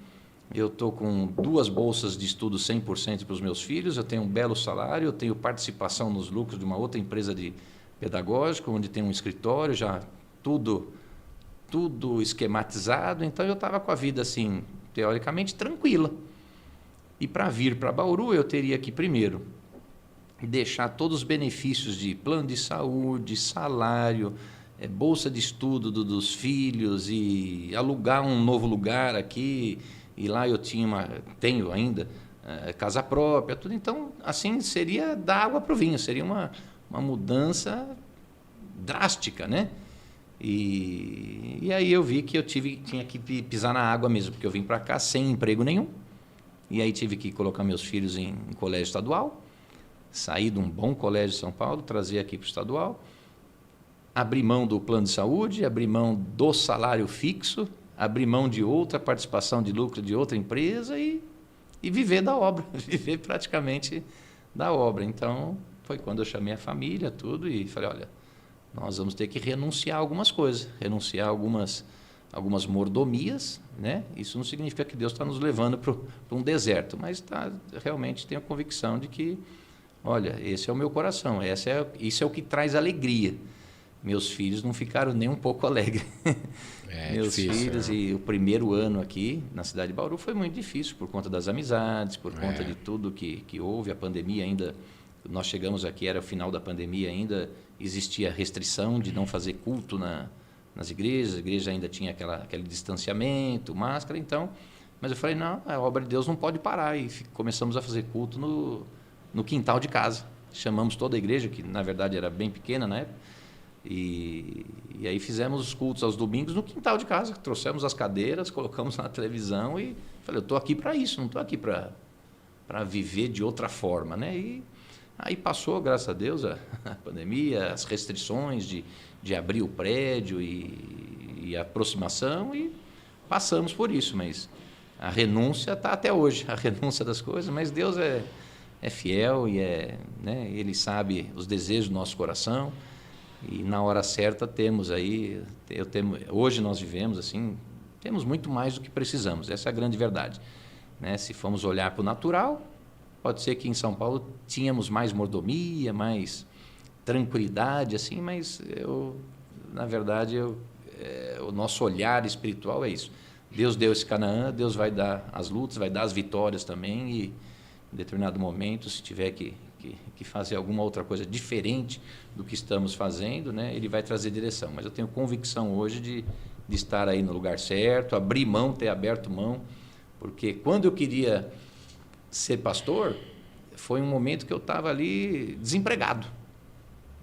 eu estou com 2 bolsas de estudo 100% para os meus filhos, eu tenho um belo salário, eu tenho participação nos lucros de uma outra empresa de pedagógica, onde tem um escritório, já tudo esquematizado, então eu estava com a vida, assim, teoricamente, tranquila. E para vir para Bauru, eu teria que, primeiro, deixar todos os benefícios de plano de saúde, salário, bolsa de estudo dos filhos e alugar um novo lugar aqui, e lá eu tenho ainda casa própria, tudo. Então, assim, seria dar água para o vinho, seria uma mudança drástica, né? E aí eu vi que eu tinha que pisar na água mesmo, porque eu vim para cá sem emprego nenhum, e aí tive que colocar meus filhos em colégio estadual, sair de um bom colégio de São Paulo, trazer aqui para o estadual, abrir mão do plano de saúde, abrir mão do salário fixo, abrir mão de outra participação de lucro de outra empresa e viver da obra, viver praticamente da obra. Então, foi quando eu chamei a família, tudo, e falei, olha, nós vamos ter que renunciar a algumas coisas, renunciar a algumas mordomias, né? Isso não significa que Deus está nos levando para um deserto, mas realmente tenho a convicção de que, olha, esse é o meu coração, isso é o que traz alegria. Meus filhos não ficaram nem um pouco alegres. Meus filhos, e o primeiro ano aqui na cidade de Bauru foi muito difícil por conta das amizades, por conta de tudo que houve. A pandemia ainda, nós chegamos aqui, era o final da pandemia ainda, existia restrição de não fazer culto nas igrejas, a igreja ainda tinha aquele distanciamento, máscara, então... Mas eu falei, não, a obra de Deus não pode parar, e começamos a fazer culto no quintal de casa. Chamamos toda a igreja, que na verdade era bem pequena na época, e aí fizemos os cultos aos domingos no quintal de casa, trouxemos as cadeiras, colocamos na televisão e falei, eu estou aqui para isso, não estou aqui para viver de outra forma, né? E aí passou, graças a Deus, a pandemia, as restrições de abrir o prédio e a aproximação, e passamos por isso, mas a renúncia está até hoje, a renúncia das coisas, mas Deus é fiel e né, Ele sabe os desejos do nosso coração, e na hora certa temos aí, hoje nós vivemos assim, temos muito mais do que precisamos, essa é a grande verdade, né? Se formos olhar para o natural, pode ser que em São Paulo tínhamos mais mordomia, mais tranquilidade, assim, mas na verdade, o nosso olhar espiritual é isso. Deus deu esse Canaã, Deus vai dar as lutas, vai dar as vitórias também, e em determinado momento, se tiver que fazer alguma outra coisa diferente do que estamos fazendo, né, Ele vai trazer direção. Mas eu tenho convicção hoje de estar aí no lugar certo, abrir mão, ter aberto mão, porque quando eu queria ser pastor, foi um momento que eu estava ali desempregado,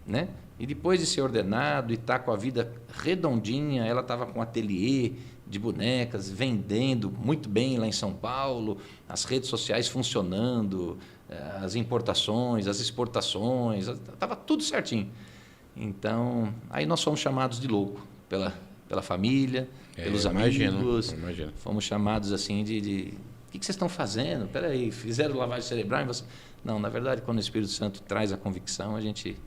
né? E depois de ser ordenado e estar com a vida redondinha, ela estava com um ateliê de bonecas, vendendo muito bem lá em São Paulo, as redes sociais funcionando, as importações, as exportações, estava tudo certinho. Então, aí nós fomos chamados de louco pela família, pelos amigos, imagino. Fomos chamados assim que vocês estão fazendo? Espera aí, fizeram lavagem cerebral em você? Não, na verdade, quando o Espírito Santo traz a convicção, a gente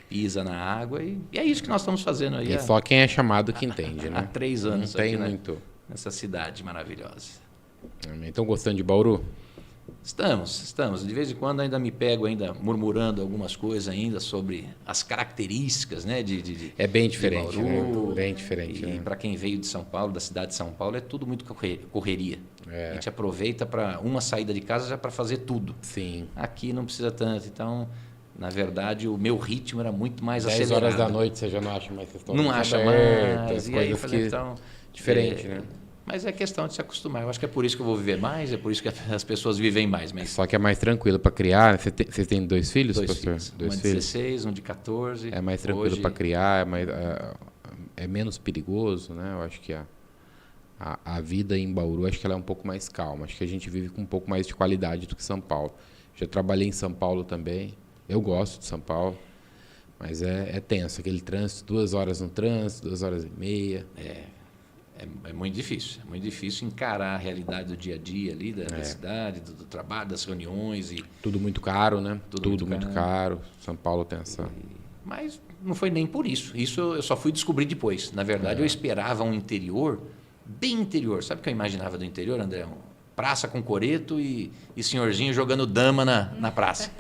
pisa na água e é isso que nós estamos fazendo aí. E só quem é chamado que entende, né? Há 3 anos não tem aqui, muito. Né? Nessa cidade maravilhosa. Estão gostando de Bauru? Estamos. De vez em quando ainda me pego ainda murmurando algumas coisas ainda sobre as características, né, é bem diferente, de Bauru, né? Bem diferente. E né? para quem veio de São Paulo, da cidade de São Paulo, é tudo muito correria. A gente aproveita para uma saída de casa já para fazer tudo. Sim. Aqui não precisa tanto. Então, na verdade, o meu ritmo era muito mais 10 acelerado. 10 horas da noite você já não acha mais não acha mais. E aí, que... então, diferente, né? Mas é questão de se acostumar. Eu acho que é por isso que eu vou viver mais, é por isso que as pessoas vivem mais. Mas... Só que é mais tranquilo para criar. Vocês têm 2 filhos, dois pastor? Filhos. Um de 16, um de 14. É mais tranquilo para criar, é menos perigoso, né? Eu acho que a vida em Bauru, acho que ela é um pouco mais calma. Acho que a gente vive com um pouco mais de qualidade do que São Paulo. Já trabalhei em São Paulo também. Eu gosto de São Paulo, mas é tenso. Aquele trânsito, 2 horas no trânsito, 2 horas e meia. É muito difícil encarar a realidade do dia a dia ali, da cidade, do trabalho, das reuniões. Tudo muito caro, né? Tudo muito caro. São Paulo tem essa... Mas não foi nem por isso. Isso eu só fui descobrir depois. Na verdade, eu esperava um interior, bem interior. Sabe o que eu imaginava do interior, André? Praça com coreto e senhorzinho jogando dama na praça.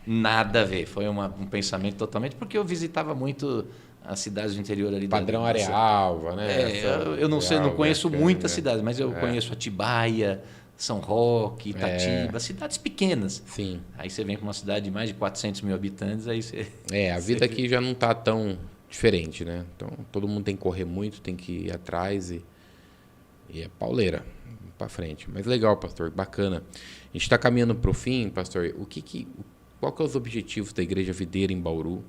Nada a ver. Foi um pensamento totalmente... Porque eu visitava muito... as cidades do interior ali. Padrão Arealva, né? Eu não sei, não conheço muitas cidades, mas eu conheço Atibaia, São Roque, Itatiba, cidades pequenas. Sim. Aí você vem para uma cidade de mais de 400 mil habitantes, aí você... a vida aqui já não está tão diferente, né? Então, todo mundo tem que correr muito, tem que ir atrás e é pauleira, para frente. Mas legal, pastor, bacana. A gente está caminhando para o fim, pastor. Qual que é os objetivos da Igreja Videira em Bauru?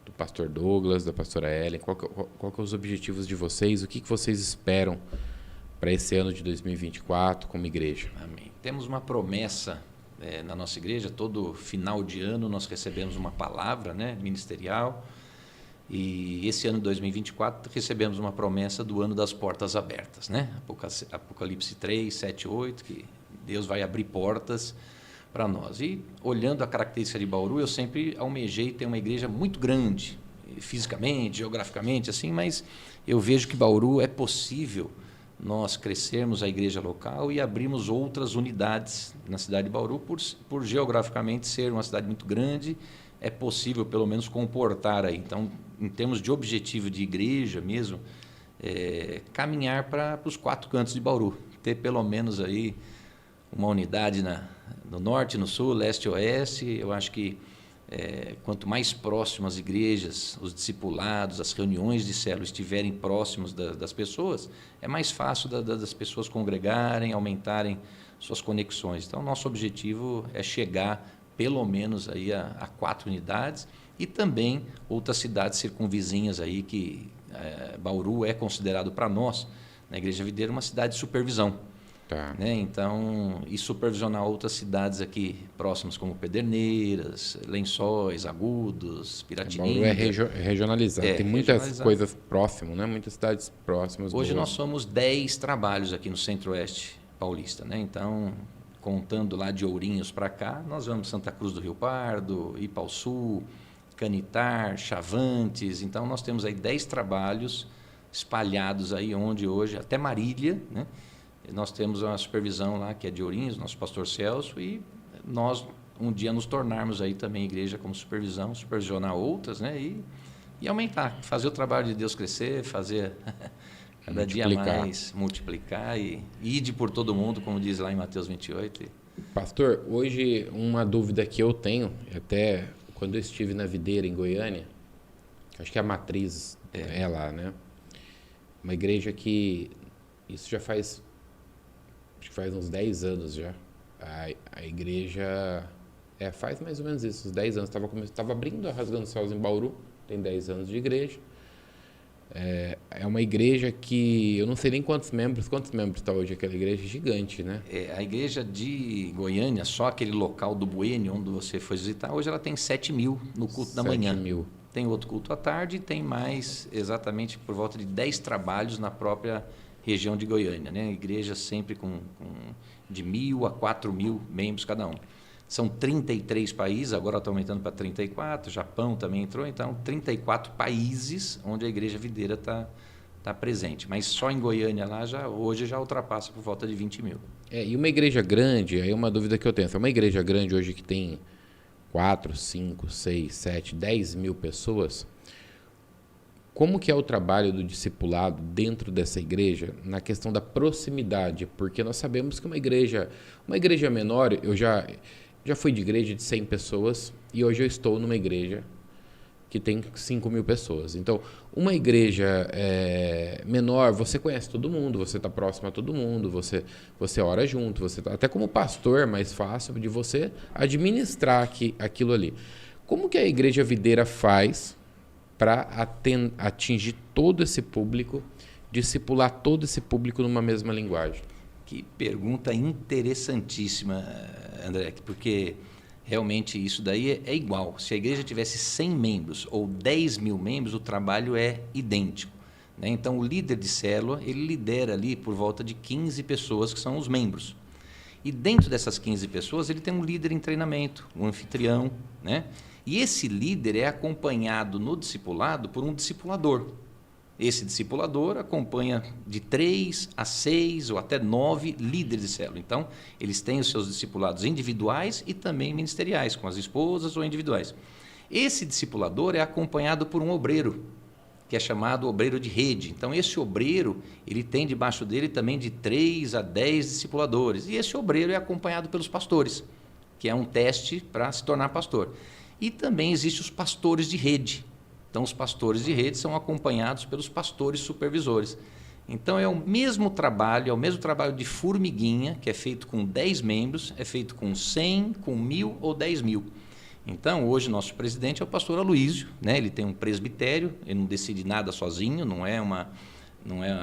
Do pastor Douglas, da pastora Ellen, qual que é os objetivos de vocês? O que vocês esperam para esse ano de 2024 como igreja? Amém. Temos uma promessa na nossa igreja, todo final de ano nós recebemos uma palavra, né, ministerial, e esse ano de 2024 recebemos uma promessa do ano das portas abertas, né? Apocalipse 3, 7, 8, que Deus vai abrir portas para nós. E olhando a característica de Bauru, eu sempre almejei ter uma igreja muito grande, fisicamente, geograficamente, assim, mas eu vejo que Bauru é possível nós crescermos a igreja local e abrirmos outras unidades na cidade de Bauru, por geograficamente ser uma cidade muito grande, é possível pelo menos comportar aí. Então, em termos de objetivo de igreja mesmo, caminhar para os 4 cantos de Bauru, ter pelo menos aí uma unidade no norte, no sul, leste e oeste. Eu acho que quanto mais próximas as igrejas, os discipulados, as reuniões de célula estiverem próximos das pessoas, é mais fácil das pessoas congregarem, aumentarem suas conexões. Então, nosso objetivo é chegar pelo menos aí a 4 unidades e também outras cidades circunvizinhas aí que Bauru é considerado para nós, na Igreja Videira, uma cidade de supervisão. Né? Então, e supervisionar outras cidades aqui próximas, como Pederneiras, Lençóis, Agudos, Piratininga. Bauru é regionalizado, tem muitas coisas próximas, né? Muitas cidades próximas. Hoje nós somos 10 trabalhos aqui no Centro-Oeste paulista. Né? Então, contando lá de Ourinhos para cá, nós vamos Santa Cruz do Rio Pardo, Ipaussu, Canitar, Chavantes. Então, nós temos aí 10 trabalhos espalhados aí onde hoje, até Marília, né? Nós temos uma supervisão lá, que é de Ourinhos, nosso pastor Celso, e nós um dia nos tornarmos aí também igreja como supervisionar outras, né? E aumentar, fazer o trabalho de Deus crescer, fazer cada dia mais, multiplicar e ide por todo mundo, como diz lá em Mateus 28. Pastor, hoje uma dúvida que eu tenho, até quando eu estive na Videira, em Goiânia, acho que a matriz é lá, né? Uma igreja que, isso já faz... acho que faz uns 10 anos já. A igreja faz mais ou menos isso, uns 10 anos. Estava abrindo a Rasgando Céus em Bauru, tem 10 anos de igreja. É uma igreja que eu não sei nem quantos membros está hoje aquela igreja, gigante, né? A igreja de Goiânia, só aquele local do Bueno, onde você foi visitar, hoje ela tem 7 mil no culto da manhã. 7 mil. Tem outro culto à tarde e tem mais exatamente por volta de 10 trabalhos na própria região de Goiânia, né? Igrejas sempre com de 1.000 a 4.000 membros cada um. São 33 países, agora está aumentando para 34, Japão também entrou, então 34 países onde a Igreja Videira está presente. Mas só em Goiânia lá, hoje já ultrapassa por volta de 20.000. E uma igreja grande, aí é uma dúvida que eu tenho. É uma igreja grande hoje que tem 4, 5, 6, 7, 10 mil pessoas, como que é o trabalho do discipulado dentro dessa igreja na questão da proximidade? Porque nós sabemos que uma igreja menor, eu já fui de igreja de 100 pessoas e hoje eu estou numa igreja que tem 5 mil pessoas. Então, uma igreja menor, você conhece todo mundo, você está próximo a todo mundo, você ora junto, até como pastor é mais fácil de você administrar aquilo ali. Como que a Igreja Videira faz para atingir todo esse público, discipular todo esse público numa mesma linguagem? Que pergunta interessantíssima, André, porque realmente isso daí é igual. Se a igreja tivesse 100 membros ou 10 mil membros, o trabalho é idêntico, né? Então, o líder de célula, ele lidera ali por volta de 15 pessoas que são os membros. E dentro dessas 15 pessoas, ele tem um líder em treinamento, um anfitrião, né? E esse líder é acompanhado no discipulado por um discipulador. Esse discipulador acompanha de 3 a 6 ou até 9 líderes de célula. Então, eles têm os seus discipulados individuais e também ministeriais, com as esposas ou individuais. Esse discipulador é acompanhado por um obreiro, que é chamado obreiro de rede. Então, esse obreiro, ele tem debaixo dele também de 3 a 10 discipuladores. E esse obreiro é acompanhado pelos pastores, que é um teste para se tornar pastor. E também existem os pastores de rede. Então, os pastores de rede são acompanhados pelos pastores supervisores. Então, é o mesmo trabalho de formiguinha, que é feito com 10 membros, é feito com 100, com 1.000 ou 10 mil. Então, hoje, nosso presidente é o pastor Aloísio, né? Ele tem um presbitério, ele não decide nada sozinho, não é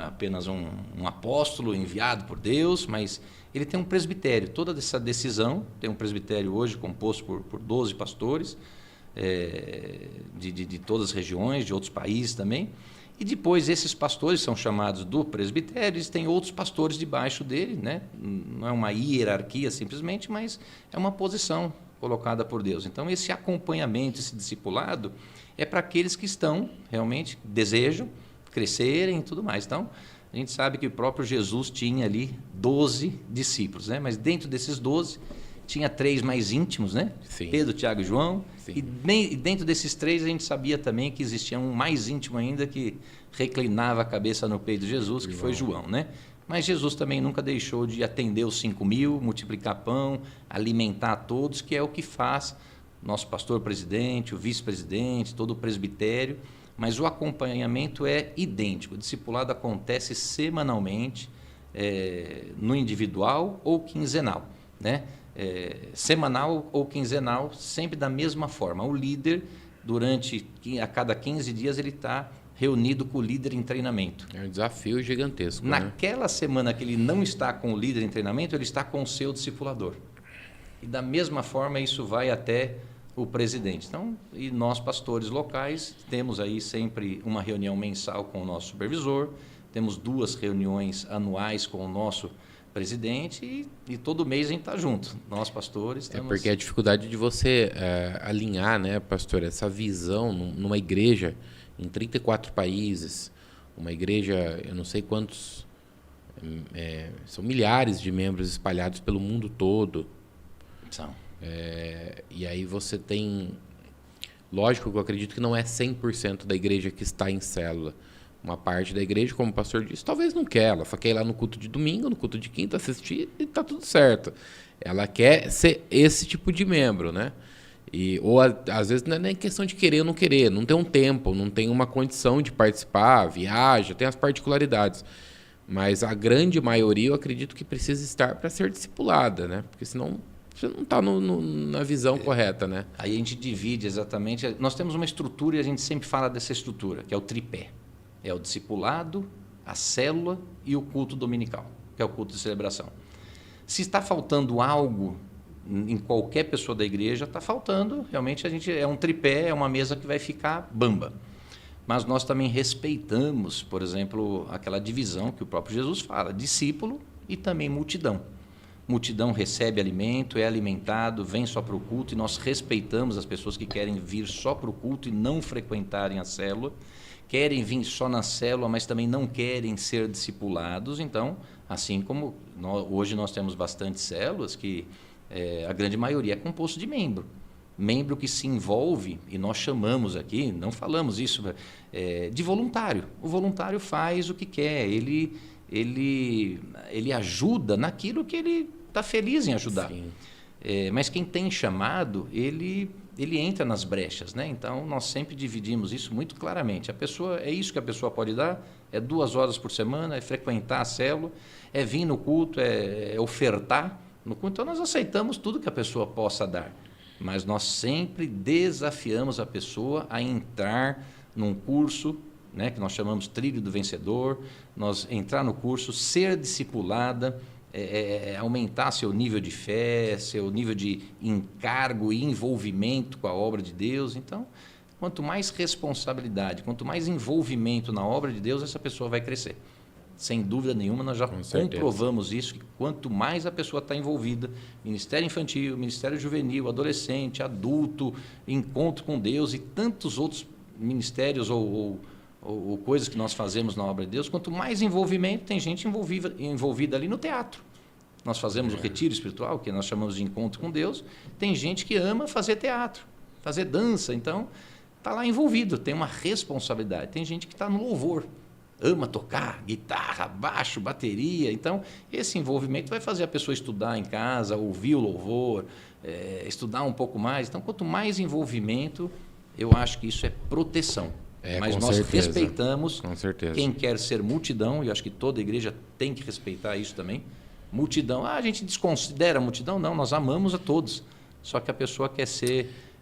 apenas um apóstolo enviado por Deus, mas ele tem um presbitério. Toda essa decisão, tem um presbitério hoje composto por 12 pastores, de todas as regiões, de outros países também. E depois esses pastores são chamados do presbitério, eles têm outros pastores debaixo dele, né? Não é uma hierarquia simplesmente, mas é uma posição colocada por Deus. Então, esse acompanhamento, esse discipulado, é para aqueles que estão realmente, desejam crescerem e tudo mais. Então, a gente sabe que o próprio Jesus tinha ali 12 discípulos, né? Mas dentro desses 12, tinha 3 mais íntimos, né? Sim. Pedro, Tiago e João. Sim. E dentro desses 3, a gente sabia também que existia um mais íntimo ainda que reclinava a cabeça no peito de Jesus, que foi João, né? Mas Jesus também nunca deixou de atender os 5.000, multiplicar pão, alimentar a todos, que é o que faz nosso pastor presidente, o vice-presidente, todo o presbitério. Mas o acompanhamento é idêntico. O discipulado acontece semanalmente, no individual ou quinzenal, né? Semanal ou quinzenal, sempre da mesma forma. O líder, a cada 15 dias, ele está reunido com o líder em treinamento. É um desafio gigantesco. Naquela semana que ele não está com o líder em treinamento, ele está com o seu discipulador. E da mesma forma, isso vai até o presidente. Então, e nós, pastores locais, temos aí sempre uma reunião mensal com o nosso supervisor, temos 2 reuniões anuais com o nosso presidente e todo mês a gente está junto. Nós, pastores, temos... porque a dificuldade de você alinhar, né, pastor, essa visão numa igreja em 34 países, uma igreja, eu não sei quantos, são milhares de membros espalhados pelo mundo todo. São. E aí você tem, lógico que eu acredito que não é 100% da igreja que está em célula. Uma parte da igreja, como o pastor disse, talvez não quer. Ela só quer ir lá no culto de domingo, no culto de quinta, assistir e está tudo certo. Ela quer ser esse tipo de membro, né? Ou às vezes não é nem questão de querer ou não querer, não tem um tempo, não tem uma condição de participar, viaja, tem as particularidades. Mas a grande maioria eu acredito que precisa estar para ser discipulada, né? Porque senão você não está na visão correta, né? Aí a gente divide exatamente. Nós temos uma estrutura e a gente sempre fala dessa estrutura, que é o tripé. É o discipulado, a célula e o culto dominical, que é o culto de celebração. Se está faltando algo em qualquer pessoa da igreja, está faltando, realmente é um tripé, é uma mesa que vai ficar bamba. mas nós também respeitamos, por exemplo, aquela divisão que o próprio Jesus fala, discípulo e também multidão. Multidão recebe alimento, é alimentado, vem só para o culto, e nós respeitamos as pessoas que querem vir só para o culto e não frequentarem a célula, querem vir só na célula, mas também não querem ser discipulados. Então, assim como hoje nós temos bastante células que a grande maioria é composto de membro que se envolve, e nós chamamos aqui, não falamos isso, de voluntário. O voluntário faz o que quer, ele ajuda naquilo que ele está feliz em ajudar. Mas quem tem chamado, ele entra nas brechas, né? Então, nós sempre dividimos isso muito claramente. É isso que a pessoa pode dar, é 2 horas por semana, é frequentar a célula, é vir no culto, é ofertar no culto. Então, nós aceitamos tudo que a pessoa possa dar. Mas nós sempre desafiamos a pessoa a entrar num curso, né, que nós chamamos Trilho do Vencedor, nós entrar no curso, ser discipulada, aumentar seu nível de fé, seu nível de encargo e envolvimento com a obra de Deus. Então, quanto mais responsabilidade, quanto mais envolvimento na obra de Deus, essa pessoa vai crescer. Sem dúvida nenhuma, nós já comprovamos isso, que quanto mais a pessoa está envolvida, Ministério Infantil, Ministério Juvenil, adolescente, adulto, encontro com Deus e tantos outros ministérios ou coisas que nós fazemos na obra de Deus, quanto mais envolvimento, tem gente envolvida ali no teatro. Nós fazemos o retiro espiritual, que nós chamamos de encontro com Deus, tem gente que ama fazer teatro, fazer dança, então está lá envolvido, tem uma responsabilidade. Tem gente que está no louvor, ama tocar guitarra, baixo, bateria. Então, esse envolvimento vai fazer a pessoa estudar em casa, ouvir o louvor, estudar um pouco mais. Então, quanto mais envolvimento, eu acho que isso é proteção. Mas nós respeitamos quem quer ser multidão, e eu acho que toda igreja tem que respeitar isso também. Multidão, a gente desconsidera a multidão? Não, nós amamos a todos. Só que a pessoa quer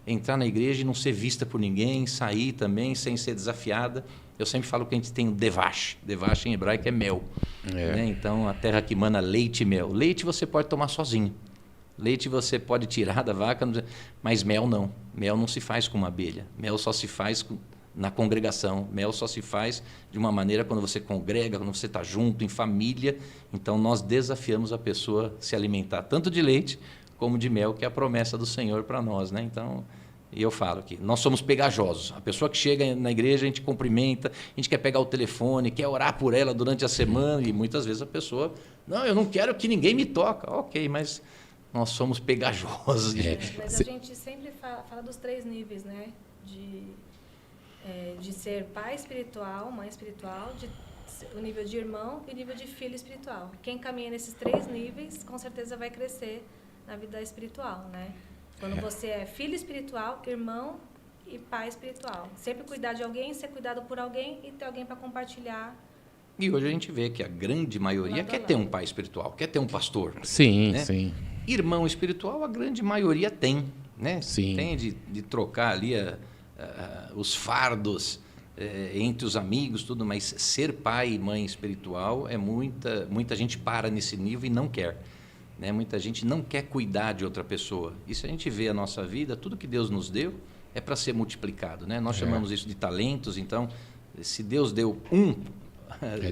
entrar na igreja e não ser vista por ninguém, sair também sem ser desafiada. Eu sempre falo que a gente tem o devash. Devash em hebraico é mel. Né? Então, a terra que mana leite e mel. Leite você pode tomar sozinho. Leite você pode tirar da vaca, mas mel não. Mel não se faz com uma abelha. Mel só se faz na congregação. Mel só se faz de uma maneira quando você congrega, quando você está junto, em família. Então, nós desafiamos a pessoa a se alimentar tanto de leite como de mel, que é a promessa do Senhor para nós. Né? Então, e eu falo que nós somos pegajosos. A pessoa que chega na igreja, a gente cumprimenta, a gente quer pegar o telefone, quer orar por ela durante a semana, e muitas vezes a pessoa, não, eu não quero que ninguém me toque. Ok, mas nós somos pegajosos. Mas a gente sempre fala dos 3 níveis, né? De ser pai espiritual, mãe espiritual, o nível de irmão e o nível de filho espiritual. Quem caminha nesses 3 níveis, com certeza vai crescer na vida espiritual, né? Quando você é filho espiritual, irmão e pai espiritual. Sempre cuidar de alguém, ser cuidado por alguém e ter alguém para compartilhar. E hoje a gente vê que a grande maioria quer ter um pai espiritual, quer ter um pastor. Sim, né? sim. Irmão espiritual, a grande maioria tem, né? Sim. Tem de trocar ali os fardos entre os amigos, tudo, mas ser pai e mãe espiritual muita gente para nesse nível e não quer. Né? Muita gente não quer cuidar de outra pessoa. E se a gente vê a nossa vida, tudo que Deus nos deu é para ser multiplicado. Né? Nós chamamos isso de talentos. Então, se Deus deu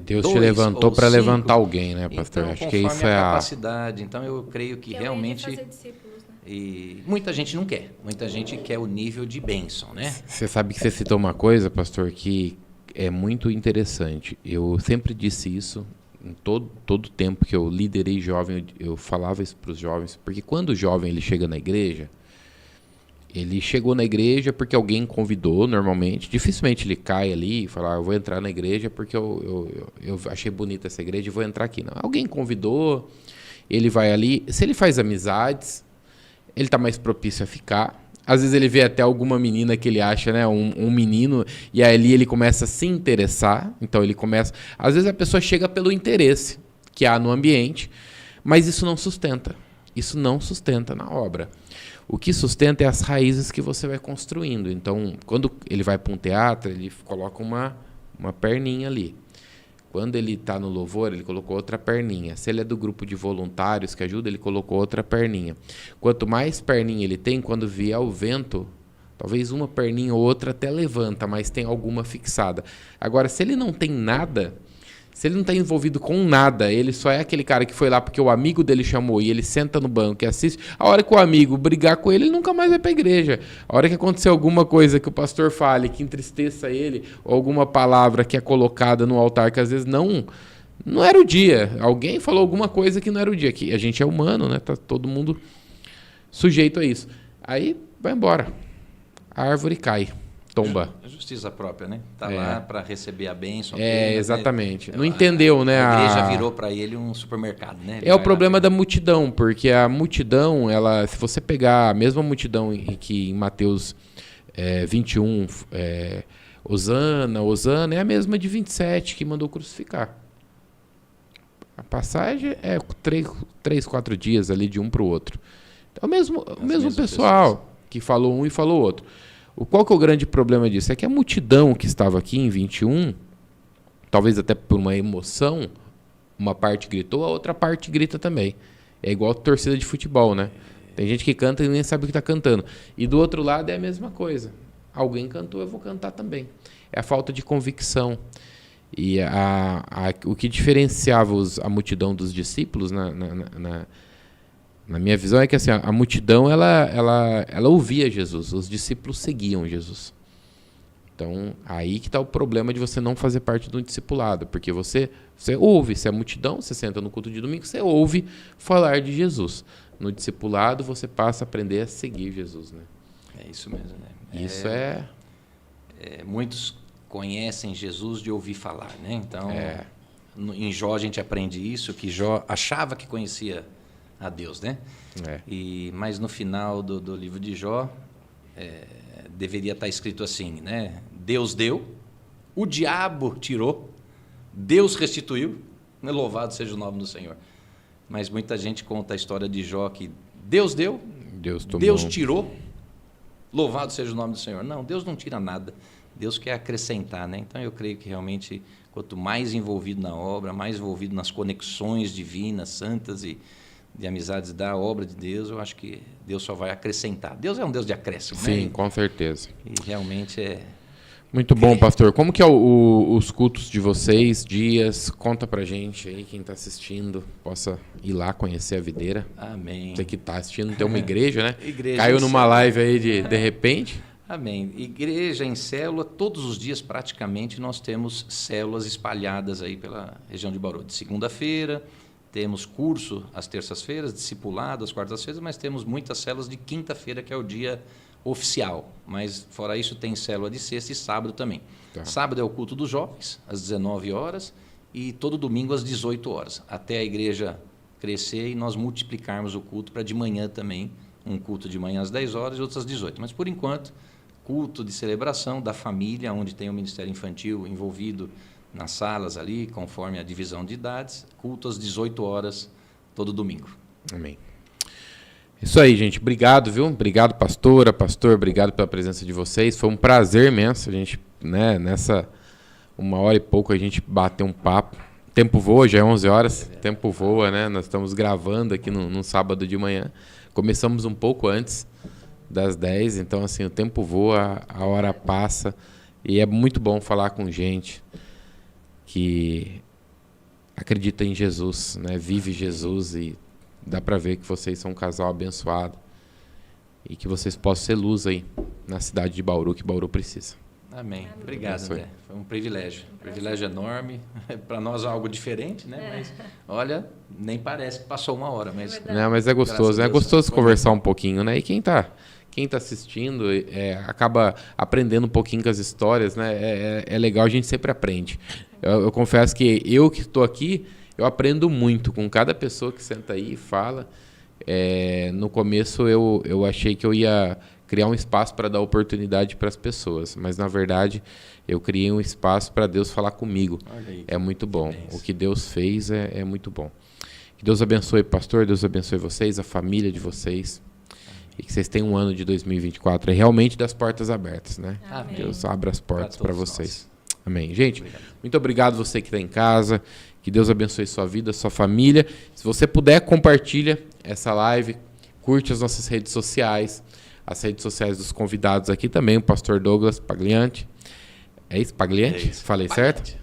Deus te levantou para levantar alguém, né, pastor? Então, acho que isso é a capacidade. Então, eu creio que realmente... fazer discípulos, né? E muita gente não quer. Muita gente quer o nível de bênção, né? Você sabe que você citou uma coisa, pastor, que é muito interessante. Eu sempre disse isso. Em todo o tempo que eu liderei jovem, eu falava isso para os jovens, porque quando o jovem ele chega na igreja, ele chegou na igreja porque alguém convidou, normalmente. Dificilmente ele cai ali e fala, eu vou entrar na igreja porque eu achei bonita essa igreja e vou entrar aqui. Não, alguém convidou, ele vai ali. Se ele faz amizades, ele está mais propício a ficar. Às vezes ele vê até alguma menina que ele acha, né, um menino, e ali ele começa a se interessar. Então ele começa... Às vezes a pessoa chega pelo interesse que há no ambiente, mas isso não sustenta. Isso não sustenta na obra. O que sustenta é as raízes que você vai construindo. Então, quando ele vai para um teatro, ele coloca uma perninha ali. Quando ele está no louvor, ele colocou outra perninha. Se ele é do grupo de voluntários que ajuda, ele colocou outra perninha. Quanto mais perninha ele tem, quando vier o vento, Talvez uma perninha ou outra até levanta, mas tem alguma fixada. Agora, se ele não tem nada, se ele não está envolvido com nada, ele só é aquele cara que foi lá porque o amigo dele chamou e ele senta no banco e assiste, a hora que o amigo brigar com ele nunca mais vai para a igreja. A hora que acontecer alguma coisa que o pastor fale, que entristeça ele, ou alguma palavra que é colocada no altar que às vezes não era o dia. Alguém falou alguma coisa que não era o dia. Que a gente é humano, né? Tá todo mundo sujeito a isso. Aí vai embora. A árvore cai, tomba. É justiça própria, né? Tá lá para receber a bênção. Exatamente. Né? Não entendeu, né? A igreja virou para ele um supermercado, né? É o problema da multidão, porque a multidão, se você pegar a mesma multidão que em Mateus 21, Hosana, é a mesma de 27 que mandou crucificar. A passagem é 3, 4 dias ali de um para o outro. Então, o mesmo pessoal que falou um e falou outro. Qual que é o grande problema disso? É que a multidão que estava aqui em 21, talvez até por uma emoção, uma parte gritou, a outra parte grita também. É igual a torcida de futebol, né? Tem gente que canta e nem sabe o que está cantando. E do outro lado é a mesma coisa. Alguém cantou, eu vou cantar também. É a falta de convicção. E o que diferenciava a multidão dos discípulos, na minha visão, é que assim, a multidão ela ouvia Jesus, os discípulos seguiam Jesus. Então, aí que está o problema de você não fazer parte de um discipulado, porque você ouve, se é multidão, você senta no culto de domingo, você ouve falar de Jesus. No discipulado, você passa a aprender a seguir Jesus. Né? É isso mesmo. Né? Isso muitos conhecem Jesus de ouvir falar, né? Então, em Jó a gente aprende isso, que Jó achava que conhecia a Deus, né? Mas no final do livro de Jó, deveria estar escrito assim, né? Deus deu, o diabo tirou, Deus restituiu, né? Louvado seja o nome do Senhor. Mas muita gente conta a história de Jó que Deus deu, Deus tirou, louvado seja o nome do Senhor. Não, Deus não tira nada. Deus quer acrescentar, né? Então eu creio que realmente quanto mais envolvido na obra, mais envolvido nas conexões divinas, santas e de amizades da obra de Deus, eu acho que Deus só vai acrescentar. Deus é um Deus de acréscimo, né? Sim, com certeza. E realmente Muito bom, pastor. Como que é os cultos de vocês, dias? Conta pra gente aí, quem está assistindo, possa ir lá conhecer a videira. Amém. Você que está assistindo, tem uma igreja, né? Igreja Caiu numa live aí de repente. Amém. Igreja em célula, todos os dias praticamente nós temos células espalhadas aí pela região de Bauru. De segunda-feira, temos curso às terças-feiras, discipulado às quartas-feiras, mas temos muitas células de quinta-feira, que é o dia oficial. Mas fora isso tem célula de sexta e sábado também. Tá. Sábado é o culto dos jovens, às 19 horas, e todo domingo às 18 horas, até a igreja crescer e nós multiplicarmos o culto para de manhã também, um culto de manhã às 10 horas e outro às 18. Mas, por enquanto, culto de celebração da família, onde tem o Ministério Infantil envolvido nas salas ali, conforme a divisão de idades, culto às 18 horas, todo domingo. Amém. Isso aí, gente. Obrigado, viu? Obrigado, pastor, obrigado pela presença de vocês. Foi um prazer imenso. A gente, né, nessa 1h e pouco, a gente bateu um papo. O tempo voa, já é 11 horas. O tempo voa, né? Nós estamos gravando aqui no sábado de manhã. Começamos um pouco antes das 10, então assim, o tempo voa, a hora passa, e é muito bom falar com gente que acredita em Jesus, né? Vive Jesus, e dá para ver que vocês são um casal abençoado e que vocês possam ser luz aí na cidade de Bauru, que Bauru precisa. Amém. Obrigado, André. Foi um privilégio. Privilégio enorme. Para nós é algo diferente, né? Mas, olha, nem parece que passou 1 hora. Mas, não, mas é gostoso. É gostoso conversar um pouquinho, né? E quem tá assistindo acaba aprendendo um pouquinho com as histórias, né? É legal, a gente sempre aprende. Eu confesso que eu que estou aqui, eu aprendo muito com cada pessoa que senta aí e fala. No começo eu achei que eu ia criar um espaço para dar oportunidade para as pessoas, mas na verdade eu criei um espaço para Deus falar comigo. Aí, é muito bom. O que Deus fez é muito bom. Que Deus abençoe, pastor, Deus abençoe vocês, a família de vocês, e que vocês tenham um ano de 2024 realmente das portas abertas, né? Amém. Deus abra as portas para vocês. Amém. Gente, muito obrigado você que está em casa. Que Deus abençoe sua vida, sua família. Se você puder, compartilha essa live, curte as nossas redes sociais. As redes sociais dos convidados aqui também, o pastor Douglas Pagliante. É isso? Pagliante? Falei certo?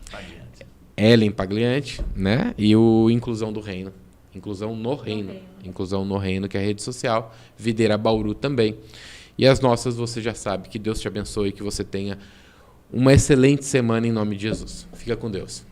Ellen Pagliante, né? E o Inclusão do Reino. Inclusão no Reino. Inclusão no Reino, que é a rede social. Videira Bauru também. E as nossas, você já sabe. Que Deus te abençoe e que você tenha uma excelente semana em nome de Jesus. Fica com Deus.